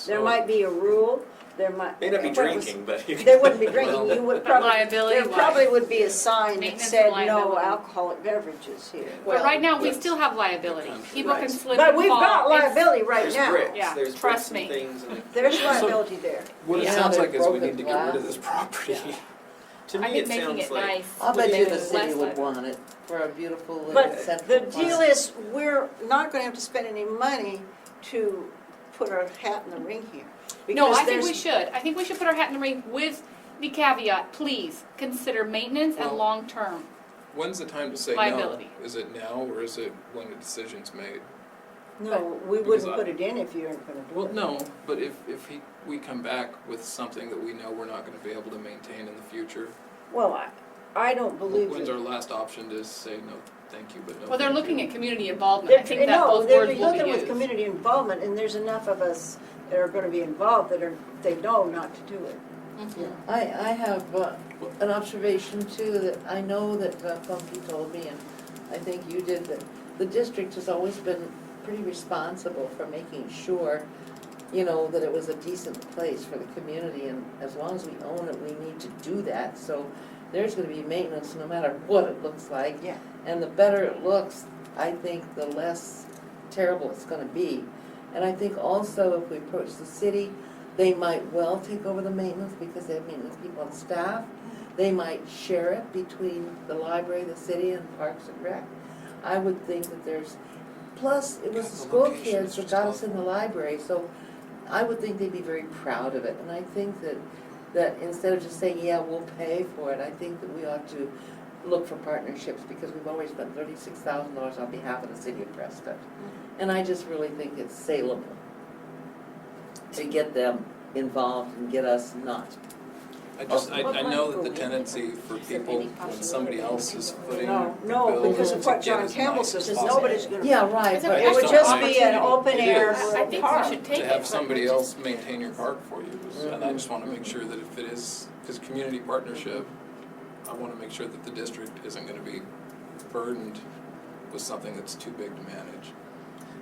There So- might be a rule, there might. May not be what was- drinking, but you There wouldn't be drinking, Well- you would But probably, liability there probably wise. would be a sign that Maintenance said and no liability. alcoholic beverages here. But right now, we that's still have liability. the country. People can Right. slip But and we've fall. got It's- liability right there's now. bricks, Yeah, there's trust bricks and me. things. And There's liability there. What it Yeah. sounds like is we Broken need to get rid of glass. this property. to I me, think it making sounds it like nice. I'll bet would you be the city less would liability. want it for a beautiful little But central the park. deal is, we're not gonna have to spend any money to put our hat in the ring here. No, Because I think we there's- should. I think we should put our hat in the ring with the caveat, please, consider maintenance and Well- long-term. When's the time to say no? Liability. Is it now or is it when the decision's made? No, we Because wouldn't I- put it in if you aren't gonna do Well, it. no, but if we come back with something that we know we're not gonna be able to maintain in the future, Well, I don't believe when's that. our last option to say no, thank you, but no Well, they're thank looking you? at community involvement. I think that No, those they're words will be looking with used. community involvement, and there's enough of us that are gonna be involved that they know not to do it. Mhm. I have an observation too, that I know that Funky told me, and I think you did, that the district has always been pretty responsible for making sure, that it was a decent place for the community, and as long as we own it, we need to do that, so there's gonna be maintenance no matter what it looks like. Yeah. And the better it looks, I think the less terrible it's gonna be. And I think also if we approach the city, they might well take over the maintenance because they have maintenance people on staff. They might share it between the library, the city, and Parks and Rec. I would think that plus it was Yeah, the the school location kids is that just got us in awful. the library, so I would think they'd be very proud of it. And I think that instead of just saying, yeah, we'll pay for it, I think that we ought to look for partnerships, because we've always spent $36,000 on behalf of the city of Prescott. And I just really think it's saleable to get them involved and get us not. I know that the tendency for people, when somebody else is footing the No, bill, because of to what get John as Campbell nice as says, possible. nobody's gonna. Yeah, right, It's a- but It would It's just an be an opportunity. open It air is. I think we park. should take To it. have but somebody we just- else maintain your park for you, and I just wanna make sure that if it is, because community partnership, I wanna make sure that the district isn't gonna be burdened with something that's too big to manage.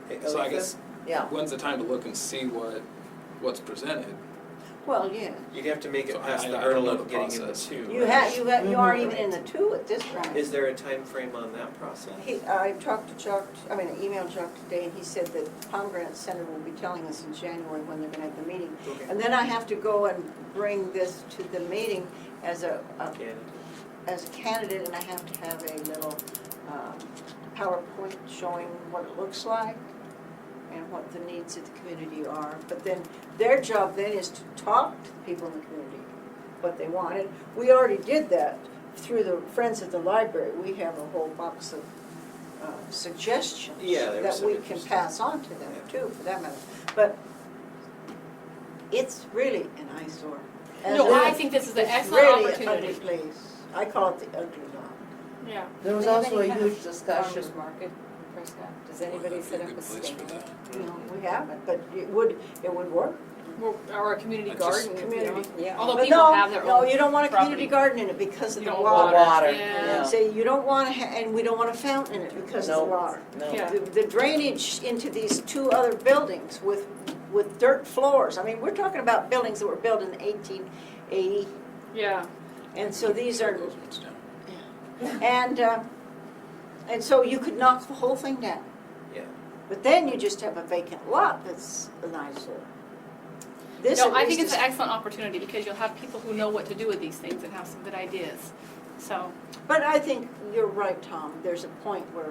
Hey, So I Alika, guess, yeah. when's the time to look and see what's presented? Well, yeah, you'd have to make So it past I the don't hurdle know of the getting in the process. two. you right? have, you aren't even in the two at this point. Is there a time frame on that process? I talked to Chuck, I emailed Chuck today, and he said that Palm Grant Center will be telling us in January when they're gonna have the meeting. Okay. And then I have to go and bring this to the meeting as a candidate, and I have to have a little PowerPoint showing what it looks like and what the needs of the community are. But then, their job then is to talk to the people in the community, what they wanted. We already did that through the Friends of the Library. We have a whole box of suggestions Yeah, there was that some we can interesting- pass on to them Yeah. too, for that matter. But it's really an eyesore. And No, I it's think this is an really excellent an opportunity. ugly place. I call it the ugly lot. Yeah. There was Do they have also any a kind huge of discussion. farmers market in Prescott? Does Boy, anybody that'd be set a up good a place for stand? that. No, we haven't, but it would work. Or a community I just- garden, you know. Community. Yeah. Although But people no, have their no, own you don't want a community property. garden in it because of You the don't water. want Water, Yeah. yeah. Say, you don't want to, and we don't want a fountain in it because of the No. water. No. Yeah. The drainage into these two other buildings with dirt floors. I mean, we're talking about buildings that were built in 1880, Yeah. and so these are, Those ones down. and so you could knock the whole thing down. Yeah. But then you just have a vacant lot that's an eyesore. This No, at I least think it's is- an excellent opportunity because you'll have people who know what to do with these things and have some good ideas. So, But I think you're right, Tom. There's a point where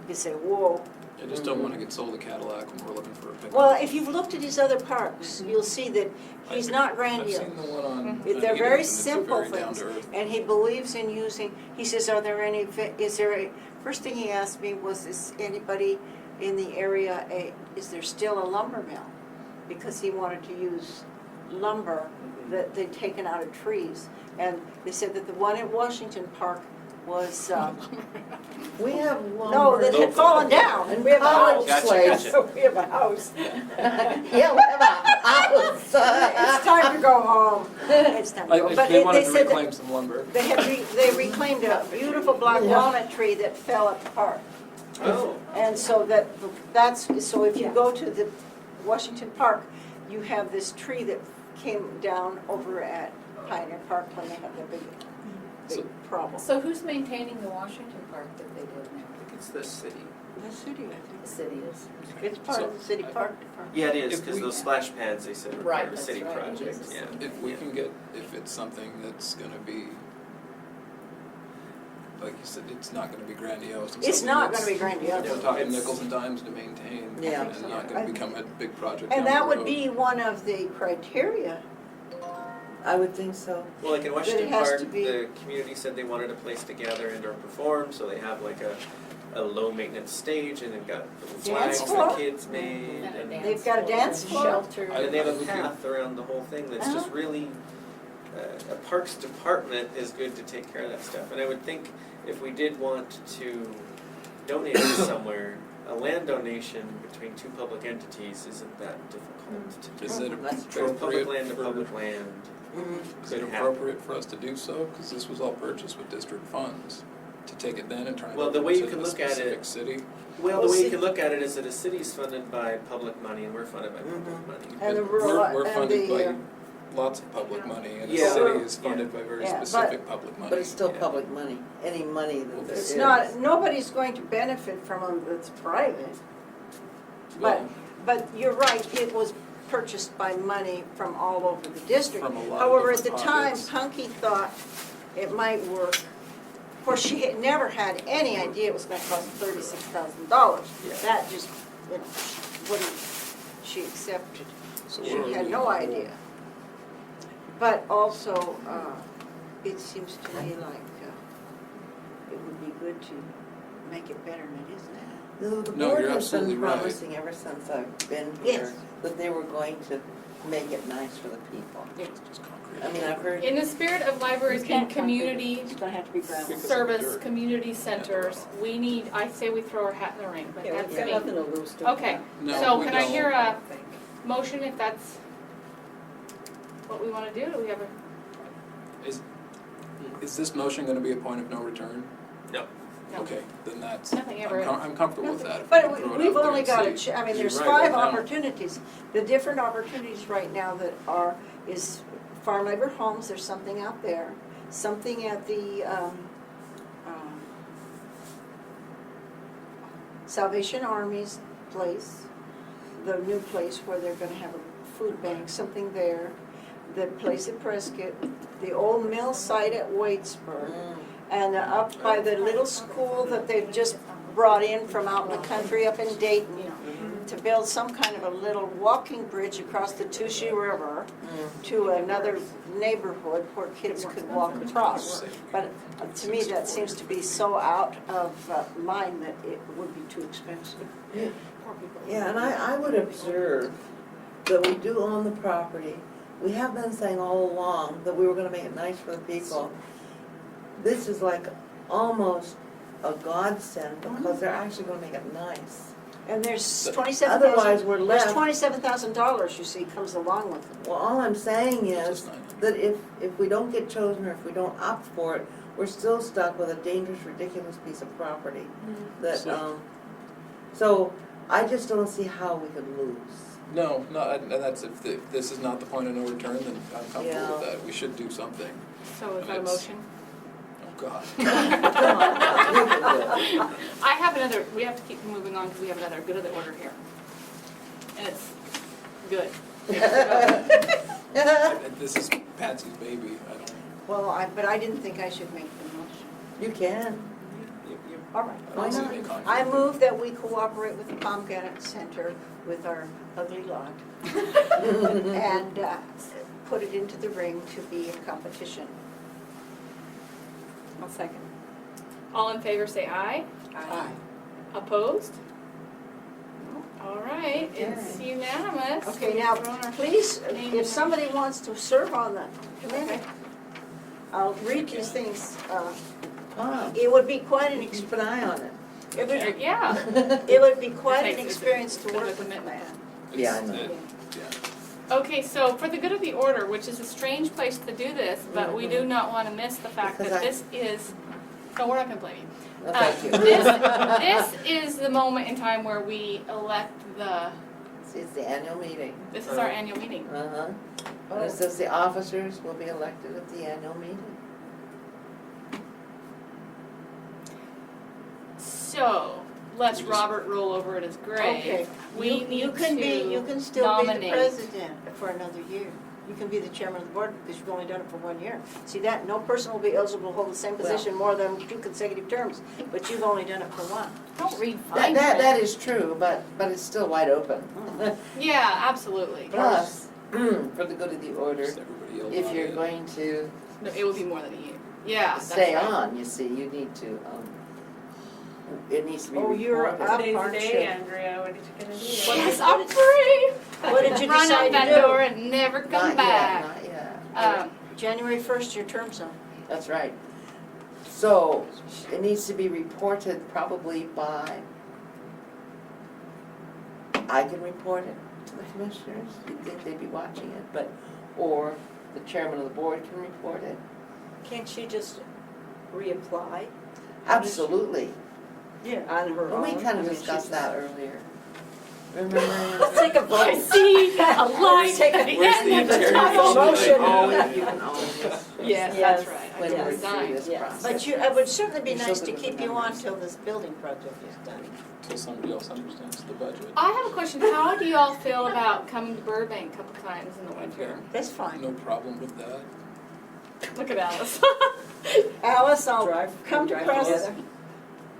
you say, whoa. I just don't wanna get sold a Cadillac when we're looking for a pickup. Well, if you've looked at his other parks, you'll see that he's not I've grandiose. seen the one on. They're on very Edens, and it's simple very down things, to earth. and he believes in using, he says, are there any, is there a, first thing he asked me was, is anybody in the area, is there still a lumber mill? Because he wanted to use lumber that they'd taken out of trees. And they said that the one at Washington Park was, We have lumber. no, that had fallen down, and we have a College house. Gotcha, place. gotcha. We have a house. Yeah, we have a house. It's time to go home. It's time to go. But They wanted to said that reclaim some lumber. they reclaimed a beautiful black walnut tree that fell at the park. Oh. And so so if you go to the Washington Park, you have this tree that came down over at Pioneer Park when they had their big problem. So who's maintaining the Washington Park that they did now? I think it's the city. The city, I think. The city is. It's part of the city park department. Yeah, it is, If because we- those splash pads, they said were part Right, of a that's city right, it project, is. yeah. If we can get, if it's something that's gonna be, like you said, it's not gonna be grandiose. It's something not that's- gonna be grandiose. We're talking It's- nickels and dimes to maintain, Yeah. and not gonna become a big project down And the that would road. be one of the criteria. I would think so. Well, like in Washington has Park, to be- the community said they wanted a place to gather and or perform, so they have like a low maintenance stage and they've got little Dance flags floor? that kids made. And a And They've got a dance floor? Shelter. and they have a I- path around the whole thing that's just really, a parks department is good to take care of that stuff. And I would think if we did want to donate it somewhere, a land donation between two public entities isn't that difficult to do. Is it That's There's public appropriate land to for, public land. is it could happen. appropriate for us to do so? Because this was all purchased with district funds. To take it then and turn it Well, the over way to you can the look at specific it- city? Well, Well, the way see- you can look at it is that a city's funded by public money and we're funded by public money. And the But rural, We're and funded the, by lots of public money, and the Yeah. city is funded by very Yeah, but- specific public money. But it's still Yeah. public money, any money that there is. it's not, nobody's going to benefit from them that's private. Well, But you're right, it was purchased by money from all over the district. From a lot of However, at the different time, pockets. Punky thought it might work. Of course, she had never had any idea it was gonna cost $36,000. Yeah. That just, you know, wouldn't, she accepted. So She where are had we? no idea. But also, it seems to me like, be good to make it better than it is now. The No, board you're has been absolutely right. promising ever since I've been Yes. here that they were going to make it nice for the people. It's just concrete. I mean, I've heard, In the spirit of libraries You being can't concrete it. community It's gonna have to be gravel. Because of service, dirt. community centers, we need, I say we throw our hat in the ring, but Yeah, that's we've got me. nothing to lose to it. Okay, No, so we can I don't. hear a motion if that's what we wanna do? Do we have a, Is this motion gonna be a point of no return? No. no, Okay, then that's, nothing ever. I'm comfortable with that. If we But can throw it we've out there only and got see. I mean, You're there's right, 5 right now. opportunities. The different opportunities right now that are, is farm labor homes, there's something out there. Something at the, Salvation Army's place, the new place where they're gonna have a food bank, something there. The place at Prescott, the old mill site at Waitsburg. And up by the little school that they've just brought in from out in the country up in Dayton to build some kind of a little walking bridge across the Touchy River to another neighborhood where kids could walk across. But to me, that seems to be so out of line that it would be too expensive. yeah, and I would observe that we do own the property. We have been saying all along that we were gonna make it nice for the people. This is like almost a godsend because they're actually gonna make it nice. And there's But Otherwise, we're There's left, $27,000, you see, comes along with it. well, all I'm saying It's is just not- that if we don't get chosen or if we don't opt for it, we're still stuck with a dangerous, ridiculous piece of property. That, so I just don't see how we could lose. No, and that's, if this is not the point of no return, then I'm comfortable Yeah. with that. We should do something. So is that a It's- motion? Oh, God. Come on, you can do it. I have another, we have to keep moving on because we have another good other order here. And it's good. This is Patsy's baby. I don't, Well, but I didn't think I should make the motion. You can. All right. I Why don't see not? any conflict. I move that we cooperate with the Pomgranate Center with our ugly lot and put it into the ring to be a competition. I'll second. All in favor, say aye. Aye. Opposed? All right, it's unanimous. Okay, now, We've thrown our please, name in if somebody wants to serve on the committee, Okay. I'll read these things. Wow. It would be quite an Keep an eye on it. there. Yeah. It would be quite an It's a- experience to it's a work with commitment. man. Yeah, I It's- know. yeah. Okay, so for the good of the order, which is a strange place to do this, but we do not want to miss the fact Because that I- this is, no, we're not going to blame you. Well, thank you. This is the moment in time where we elect It's the annual meeting. this is our annual meeting. Uh-huh. And it says the officers will be elected at the annual meeting. So, let's You just- Robert roll over at his grave. Okay. We You need can be, you to can still be the nominate. president for another year. You can be the chairman of the board because you've only done it for 1 year. See that, no person will be eligible to hold the same position more than 2 consecutive terms, but you've only done it for 1. Don't read fine That print. is true, but it's still wide open. Yeah, absolutely. Plus, for the good of the order, Just everybody yelled if out you're it. going to No, it would be more than a year. Yeah, that's stay right. on, you see, you need to, it needs to be Oh, you're reported. up. Today's the aren't day, you? Andrea, what are you gonna do? Yes, I'm free. What did you Run decide out to that do? door and never come Not yet, back. not yet. January 1st, your term's up. That's right. So, it needs to be reported probably by, I can report it to the commissioners, you'd think they'd be watching it, but, or the chairman of the board can report it. Can't she just reapply Absolutely. on her Well, own? we kind I of mean, discussed she's- that earlier. Remember? Let's take a I vote. see a line Take a- at the Where's end the of the integrity tunnel. Motion. Always, you can always, Yes, Yes. that's right. I when can we're resign. through this Yes. process. But it would certainly be You're nice still to good keep with you on numbers. till this building project is done. Until somebody else understands the budget. I have a question. How do you all feel about coming to Burbank a couple times in the winter? That's fine. No problem with that. Look at Alice. Alice, I'll Drive, come to drive Preston. together.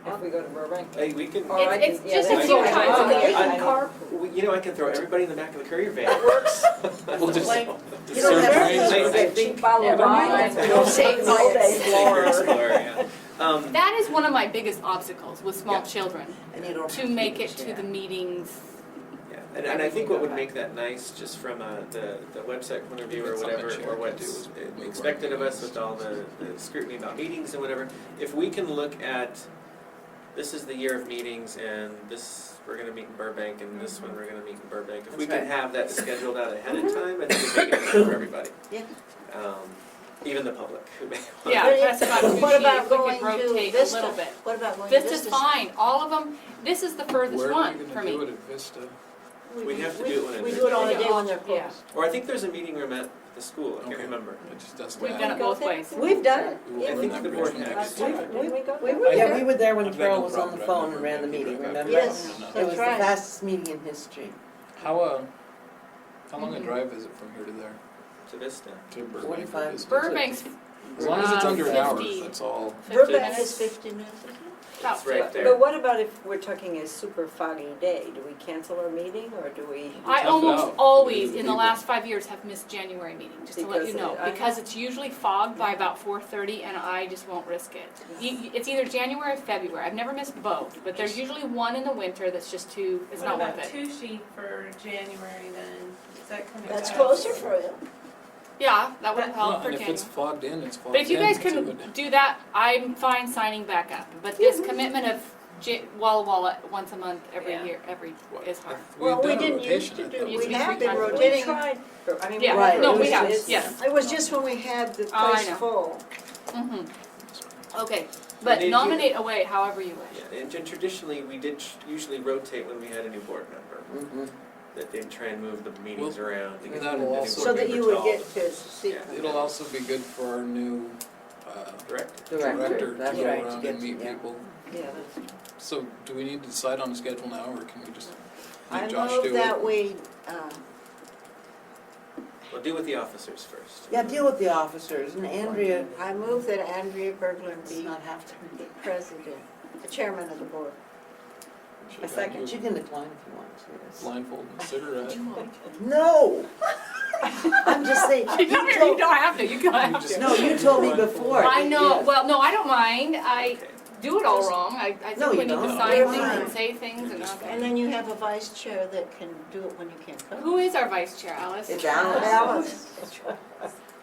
If we go to Burbank. Hey, we can, Or I It's can- just yeah, a that's few fine. times a year. I know. you know, I can throw everybody in the back of the courier van. That works. We'll just Like, just you don't serve have drinks to or- I think- Cheap bottle of Never wine. mind. Don't say no day. Explorer, yeah. That is one of my biggest obstacles with small Yeah. children, And you don't to have make be it to chair. the meetings. Yeah, and I think what would make that nice, just from the website point of view or It's something whatever, the chair or can what's do is move expected of around us with all the scrutiny about meetings and whatever, if we can look at, this is the year of meetings, and this, we're gonna meet in Burbank, and this one, we're gonna meet in Burbank. If we That's can right. have that scheduled out ahead of time, I think it'd make it easier for everybody. Yeah. Even the public, who may. Yeah, But that's about two what sheets, about we going could to rotate a Vista? little bit. What about going to Vista's Vista? fine, all of them, this is the furthest Where are one we for gonna do me. it at Vista? We'd have to do it when We it's- do it on the day when they're Yeah. closed. Or I think there's a meeting room at the school, I can't Okay. remember. It just doesn't We've matter. done it both ways. We've done it. We will I burn think that the bridge board when it had gets it. to it. We were Yeah, there. we were there when I've got Carol no was on the problem phone and driving ran the over meeting, there. remember? Yes. It was That's the right. fastest meeting in history. How long a drive is it from here to there? To Vista. To Burbank? 45. Is it- Burbank's As long as it's under an hour, 50. that's all. 50 Burbank minutes. is 50 minutes, isn't it? About It's right 50. there. But what about if we're talking a super foggy day? Do we cancel our meeting or do we? I Tough it almost out. always, in the People. last 5 years, have missed January meeting, just to let you Because know. I- Because it's usually fogged by about 4:30 and I just won't risk it. It's either January or February. I've never missed both, but there's usually one in the winter that's just too, it's not What worth about it. two sheet for January then? Is that coming That's back? closer for you. Yeah, that would Well, help for and if it's January. fogged in, it's fogged in. But if you guys so can it- do that, I'm fine signing back up. But this commitment of Walla Walla once a month, every Yeah. year, is hard. We've Well, we done a didn't used rotation, to I do, thought. Used we to be have 3 been times a week. rotating. tried, I mean, Yeah, Right, no, it we was have, just- yes. It was just when we had the I place know. full. Okay, but They do- nominate away however you wish. Yeah, and traditionally, we did usually rotate when we had a new board member, Mhm. that they'd try and move the meetings around to get the that'll new board also- So that member you would to all get the- to see. Yeah. It'll also be good for our new Director. director to That's go right, to around get and meet yeah. people. Yeah, that's. So do we need to decide on a schedule now, or can we just I let Josh move do that it? we, We'll deal with the officers first. Yeah, deal with the officers, and Andrea I move that Andrea Berglund does be not have to. the president, the chairman of the board. Should A I second. move She can decline if you want to. Blindfold and cigarette. No! I'm just saying, You don't have to, you can have to. no, you told me before. I know, Yeah. well, no, I don't mind, I do it all wrong, I No, think you we need to don't. sign You're things and fine. say things and not. And then you have a vice chair that can do it when you can't come. Who is our vice chair, Alice? It's Alice. Alice.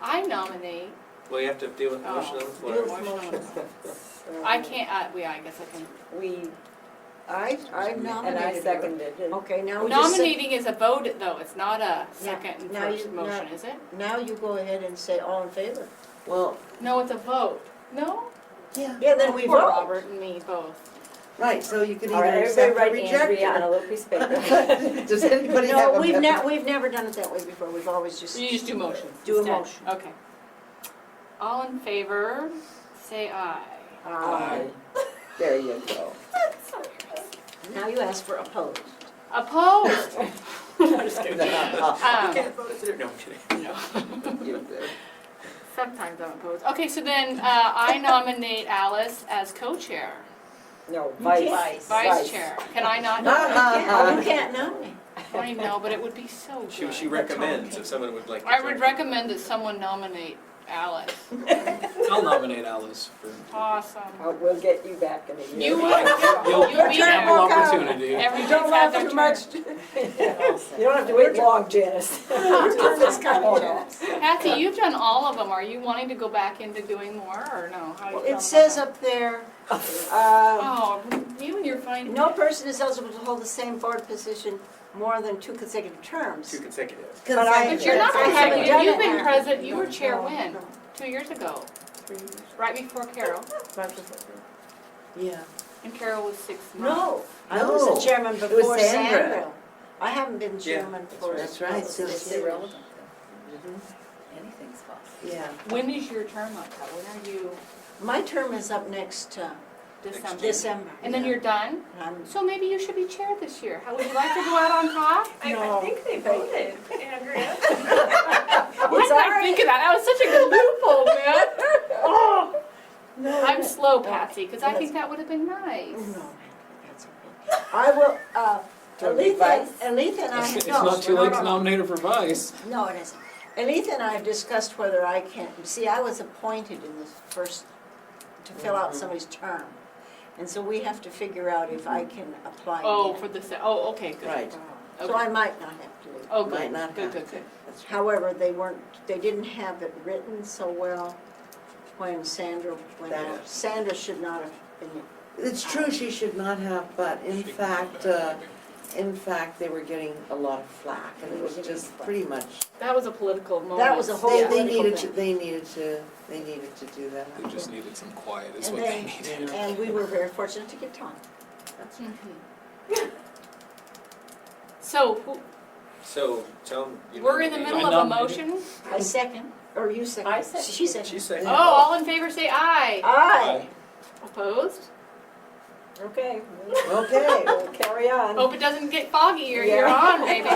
I nominate, Well, you have to deal with the motion on the Deal floor. with motion on the motion. floor. I can't, I guess I can. We, I and nominated I her. seconded it. Okay, now we just, Nominating is a vote though, it's not a second and now first you- motion, now- is it? now you go ahead and say all in favor. Well, No, it's a vote. No? yeah, Yeah, then we Poor vote. Robert and me both. right, so you could All right, either everybody accept or write reject Andrea on a her. little piece of paper. Does anybody have No, a? we've never done it that way before, we've always just. You just do motions Do a instead. motion. Okay. All in favor, say aye. Aye. There you go. Now you ask for opposed. Opposed? You can't vote if they're, no, I'm kidding. You did. Sometimes I'm opposed. Okay, so then I nominate Alice as co-chair, No, You vice. can't. vice chair. Can I not? Oh, you can't nominate. I know, but it would be so She, good. she recommends if someone would like to. I join. would recommend that someone nominate Alice. I'll nominate Alice for Awesome. We'll get you back in a year. You would. You'll You'll be there. ample opportunity. Everybody's Don't had laugh their too turn. much. You don't have to wait long, Janice. This kind of jazz. Patty, you've done all of them. Are you wanting to go back into doing more or no? How are you feeling It about says that? up there, Oh, you and your fine. no person is eligible to hold the same board position more than 2 consecutive terms. 2 consecutive. But I- But you're not I haven't consecutive. done You've it been now. president. You were chair No, when? no. 2 years ago, right before Carol. Yeah. And Carol was 6 months. No, I was No. the chairman was before Sandra. Sandra. I haven't been Yeah, chairman that's for. right. That's right, since since It's this year. irrelevant then. Anything's possible. Yeah. When is your term up? When are you? My term is up next December. December. And then you're done? I'm- So maybe you should be chair this year. How would you like to go out on top? No. think they voted, Andrea. Why did I think of that? That was such a good loophole, man. Oh, I'm slow, Patsy, because I think that would have been nice. No, that's okay. I will, Do you want Aletha, vice? Aletha and I, It's no, not too no, late no, to no. nominate her for vice. No, it isn't. Aletha and I have discussed whether I can, see, I was appointed in the first to fill out somebody's term. And so we have to figure out if I can apply Oh, again. for the, oh, okay, good. Right, So I might not have to leave. Oh, might good, not good, have good, to. good. That's right. However, they didn't have it written so well when Sandra went That- out. Sandra should not have been, It's true, she should not have, but in She can fact, come back, maybe. they were getting a lot of flack, and it was just pretty much, That was a political moment. That was a whole Yeah. they political needed to, thing. they needed to do that. They just needed some quiet is and what they they, needed. and we were very fortunate to get time. That's Mhm. So, So, tell them. we're in the middle of a motion. I second, or you second? I second. She seconded. She said. Oh, all in favor say aye. Aye. Opposed? Okay, Okay, we'll carry on. Hope it doesn't get foggy or you're on, baby.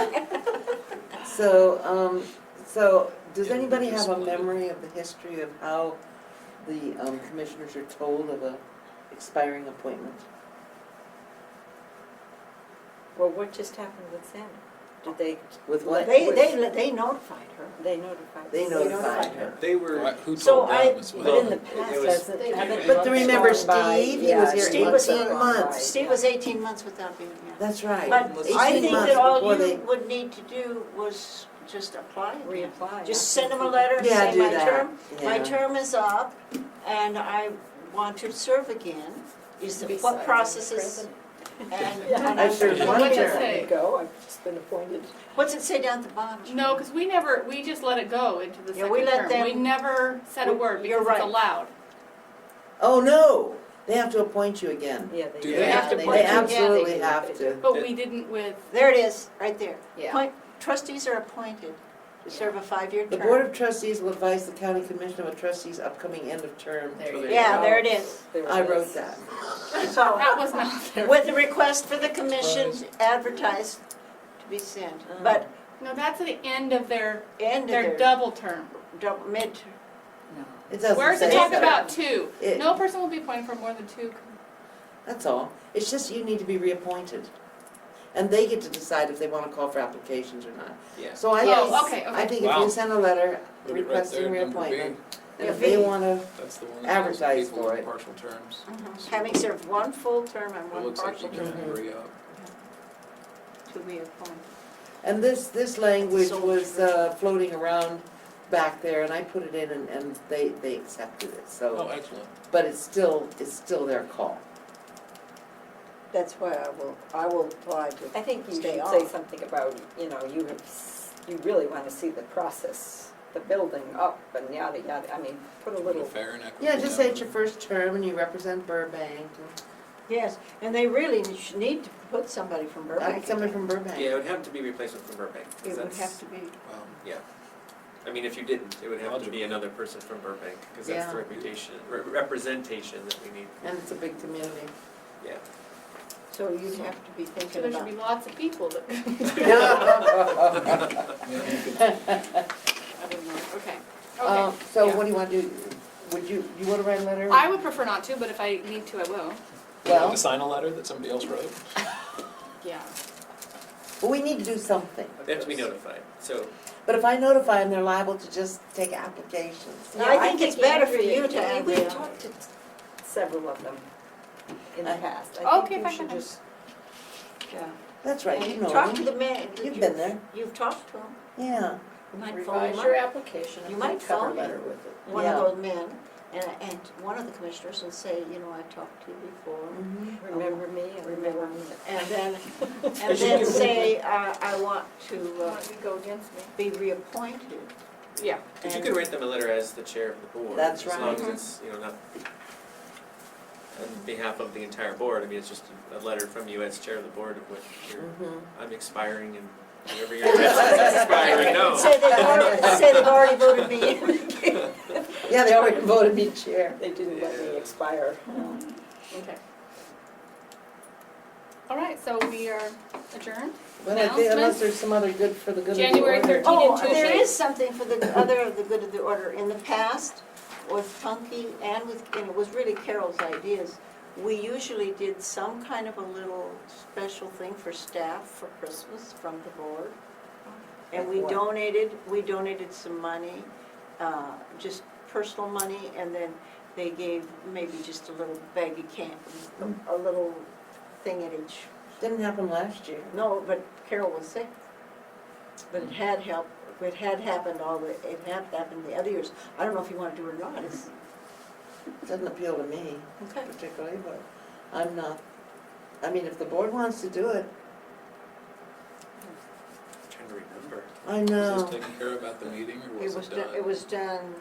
so, so, does Yeah, anybody we're have a just- memory of the history of how the commissioners are told of a expiring appointment? Well, what just happened with Sandra? Did they, With what? They notified her. they notified? They us? notified her. They were. Right, who So told I- them as But well? in the It past, was- hasn't, haven't But remember months gone by? Steve? He Yeah, was here Steve 18 was- months. Steve was 18 months without being here. That's right. But 18 I think months that all before you they- would need to do was just apply again. Reapply. Just send them a letter and Yeah, say do my that. term, my Yeah. term is up and I want to serve again. Is the, Besides what the processes president. and, Yeah, and I served one What'd it term. say? There you go, I've just been appointed. what's it say down at the bottom? No, because we just let it go into the Yeah, second we let term. them- We never said a word You're because it's right. allowed. Oh, no, they have to appoint you again. Yeah, Do They have to They appoint you again. absolutely have to. But we didn't with, There it is, right there. Yeah. Trustees are appointed to serve a 5-year The term. Board of Trustees will advise the County Commission of a trustee's upcoming end of term. There you Yeah. go. Yeah, there it is. There it I is. wrote that. So, that was not there. with the request for the commission advertised to be sent. But No, that's at the end of their end of their their double term. mid, No. It doesn't Where's it say talk so. about two? It- No person will be appointed for more than 2. That's all. It's just you need to be reappointed. And they get to decide if they want to call for applications or not. Yeah. So I Oh, think, okay, I okay. think if Wow. you send a letter Look at right requesting there, number B. reappointment, and Yeah, if they B. want to, That's the one that tells advertise people for with it. partial terms. having served one full term and It one looks like partial you term can hurry up. to be appointed. and this language So was true. floating around back there, and I put it in, and they accepted it, Oh, so, excellent. but it's still their call. That's why I will apply to I think you stay should on. say something about, you know, you really want to see the process, the building up and yada yada, I mean, put a Put a little, fair and equitable. Yeah, just say it's your first term and you represent Burbank. Yes, and they really need to put somebody from Burbank. Somebody in from Burbank. Yeah, it would have to be replacement from Burbank. 'cause there. It would that's- have to be. Wow. I mean, if you didn't, it would have to be Logical. another person from Burbank, because that's Yeah. the representation that we need. And it's a big community. Yeah. So you'd have to be So thinking there should about. be lots of people that. Yeah, you could- I don't know. Okay. Okay. So Yeah. what do you want to do? Would you want to write a letter? I would prefer not to, but if I need to, I will. You have Well, to sign a letter that somebody else wrote? Yeah. but we need to do something. They have to be notified, so. But if I notify them, they're liable to just take applications. Yeah, I think it's better for Andrea- you to have We've them. talked to several of them in the past. Okay, I think fine, you should fine. just, Yeah. That's right, you And know talk to them. the man. You've been there. You've talked to him. Yeah. You might phone Revise him your up, application You and might put a cover phone letter him. with it. one Yeah. of those men, and one of the commissioners and say, you know, I talked to you before. remember me and Remember me. And then But you can- say, I want to Why don't you go against me? be reappointed. Yeah. But you And- could write them a letter as the chair of the board. That's As long right. as it's, you know, not on behalf of the entire board. I mean, it's just a letter from you as chair of the board of what you're, I'm expiring and whoever your term is expiring, no. Say they've already voted me in. Yeah, they already voted me chair. they didn't let me expire. Okay. All right, so we are adjourned. Well, I think unless Announcements? there's some other good for the good of the January order. 13th. Oh, Tuition. there is something for the good of the order. In the past, with Funky and it was really Carol's ideas, we usually did some kind of a little special thing for staff for Christmas from the board. And we Like what? donated some money, just personal money, and then they gave maybe just a little bag of a little thing at each. Didn't happen last year. No, but Carol was sick. But it had helped, it had happened the other years. I don't know if you want to do it or not. Doesn't appeal to me Okay. particularly, but I'm not, I mean, if the board wants to do it, I'm trying to remember. I Was know. this taken care of at the meeting, or It was was it done? done, it was done,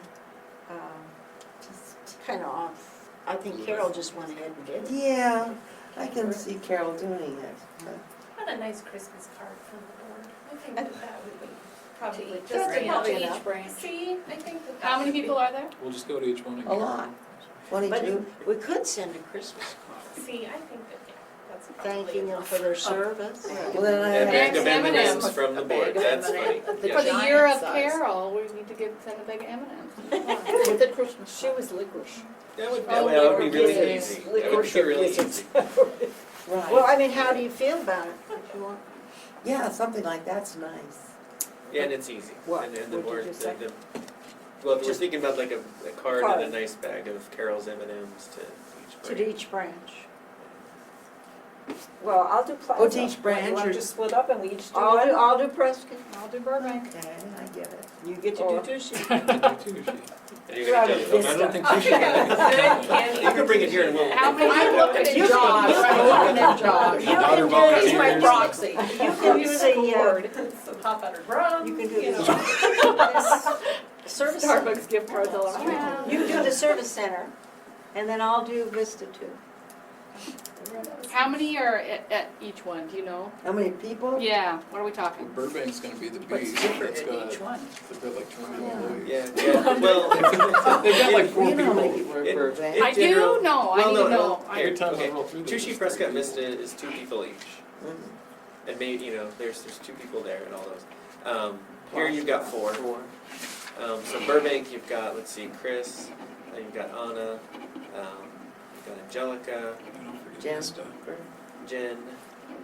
kind of off. I think Carol just went ahead and did it. Yeah, I can see Carol doing it. but- What a nice Christmas card from the board. I think that would be probably That's just great. help Probably each enough. branch. See, I think that. How many people are there? We'll just go to each one and A get lot. But 22. we could send a Christmas card, See, I think that, yeah, that's probably thanking them enough. for their service. Well, then I And have, bag of M&Ms. M&Ms from the board, that's funny. The For the giant year of size. Carol, we need to send a bag of M&Ms. With the Christmas. She was licorice. That would Oh, be really gizzards. easy. That would be Licorice or really gizzards. easy. Well, right. I mean, how do you feel about it? If you want, Yeah, something like that's nice. Yeah, and it's easy. What? And the What did board, you say? well, if we're Just- thinking about like a card Card. and a nice bag of Carol's M&Ms to each to branch. each branch. Well, I'll do Plaza. Oh, to each branch You want or- to split up and we each do I'll do, one? I'll do Prescott, I'll do Burbank. Okay, I get it. You get to Or- do Tushy. And you're gonna Rather tell I them, don't think you should. you can bring it here and we'll. How many I'm people looking could at you Josh, I'm looking at Josh. You Daughter can do volunteers. He's my it. proxy. You can do the, Some hot buttered rum. you can do you know. the service center. Starbucks gift cards all around? You do the service center, and then I'll do Vista too. How many are at each one, do you know? How many people? Yeah, what are we talking? Burbank's gonna be the But beast, it's different that's at got, each one. they've got like 200 Yeah. employees. Yeah, well. They've got like 4 You know how many people. people are It- in Burbank? it- I do general- know, I well, need no, to know. no, I- here, Every time I okay. roll through this, Tushy it's Prescott 3 Vista people. is 2 people each. Mhm. And maybe, you know, there's 2 people there and all those. Here you've got 4. So Burbank, you've got, let's see, Chris, you've got Anna, you've got Angelica, Don't forget Jen. Vista. Jen,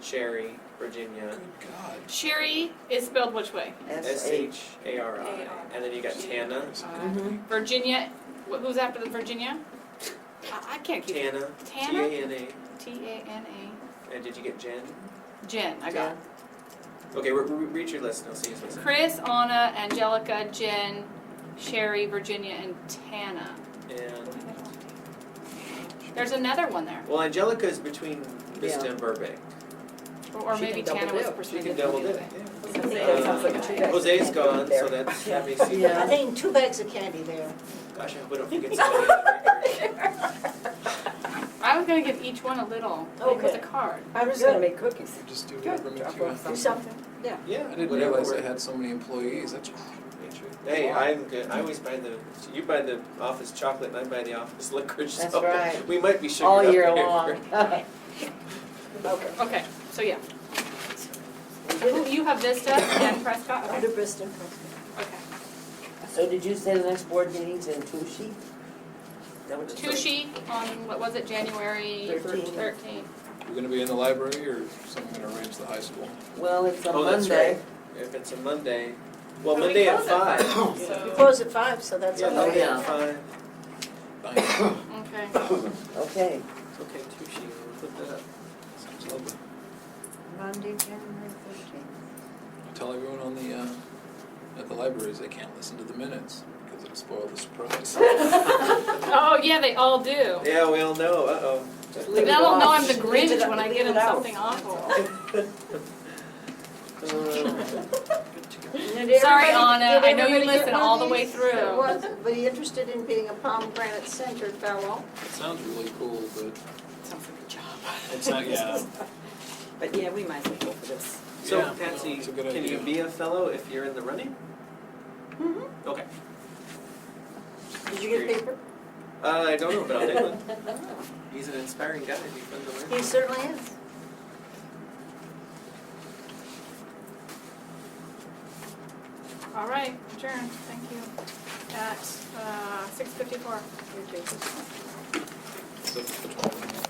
Sherry, Virginia, Good God. Sherry is spelled which way? S-H-A-R-I. And then you got Tana, Mhm. Virginia, who's after the Virginia? I can't keep. Tana, Tana? T-A-N-A. T-A-N-A. And did you get Jen? Jen, I got. Okay, read your list and I'll see who's listening. Chris, Anna, Angelica, Jen, Sherry, Virginia, and Tana. And, There's another one there. well, Angelica is between Vista Yeah. and Burbank. Or She maybe can double Tana was dip. She persuaded can to double do dip. it. I think that sounds like a two-bag Jose's candy gone, there. so that's, that may seem. Yeah. I think 2 bags of candy there. Gosh, I hope we don't forget somebody. I was gonna give each one a little, like with a Okay. card. I was gonna make cookies. Just do whatever makes you happy. Do something. Yeah. I didn't whatever realize works. they had so many employees, that's Hey, I'm good. I always buy you buy the office chocolate and I buy the office licorice. That's so right. We might be sugared All up year here. long. Okay. Okay, so yeah. You have Vista and Prescott, I'll okay? do Vista and Prescott. Okay. So did you say the next board meeting's in Tushy? That what you said? Tushy on, what was it, January 13th. 13th. You're gonna be in the library, or someone gonna arrange the high school? Well, it's a Oh, that's Monday. right. If it's a Monday, well, But we Monday at close at 5. We So, close at 5, so that's Yeah, okay. Monday yeah. at 5. Nice. Okay. Okay. Okay, Tushy, we'll put that up. Sounds lovely. Monday, January 13th. Tell everyone on the, at the libraries they can't listen to the minutes, because it'll spoil the surprise. Oh, yeah, they all do. Yeah, we all know. Uh-oh. Leave it They'll know off. I'm the Leave it Grinch out- when I leave get it in out. something awful. Did Sorry, everybody- Anna, did I know you everybody get listen one all of the way these? through. That wasn't, but you interested in being a pomegranate center fellow? It sounds really cool, but Sounds like a job. it's not, yeah. But yeah, we might as well go for this. So, Yeah, Patsy, it's a good can you idea. be a fellow if you're in the running? Mm-hmm. Okay. Did you get paper? I don't know, but I'll take one. He's an inspiring guy. It'd be fun to learn. He certainly is. All right, adjourned, thank you. At 6:54. So, which one?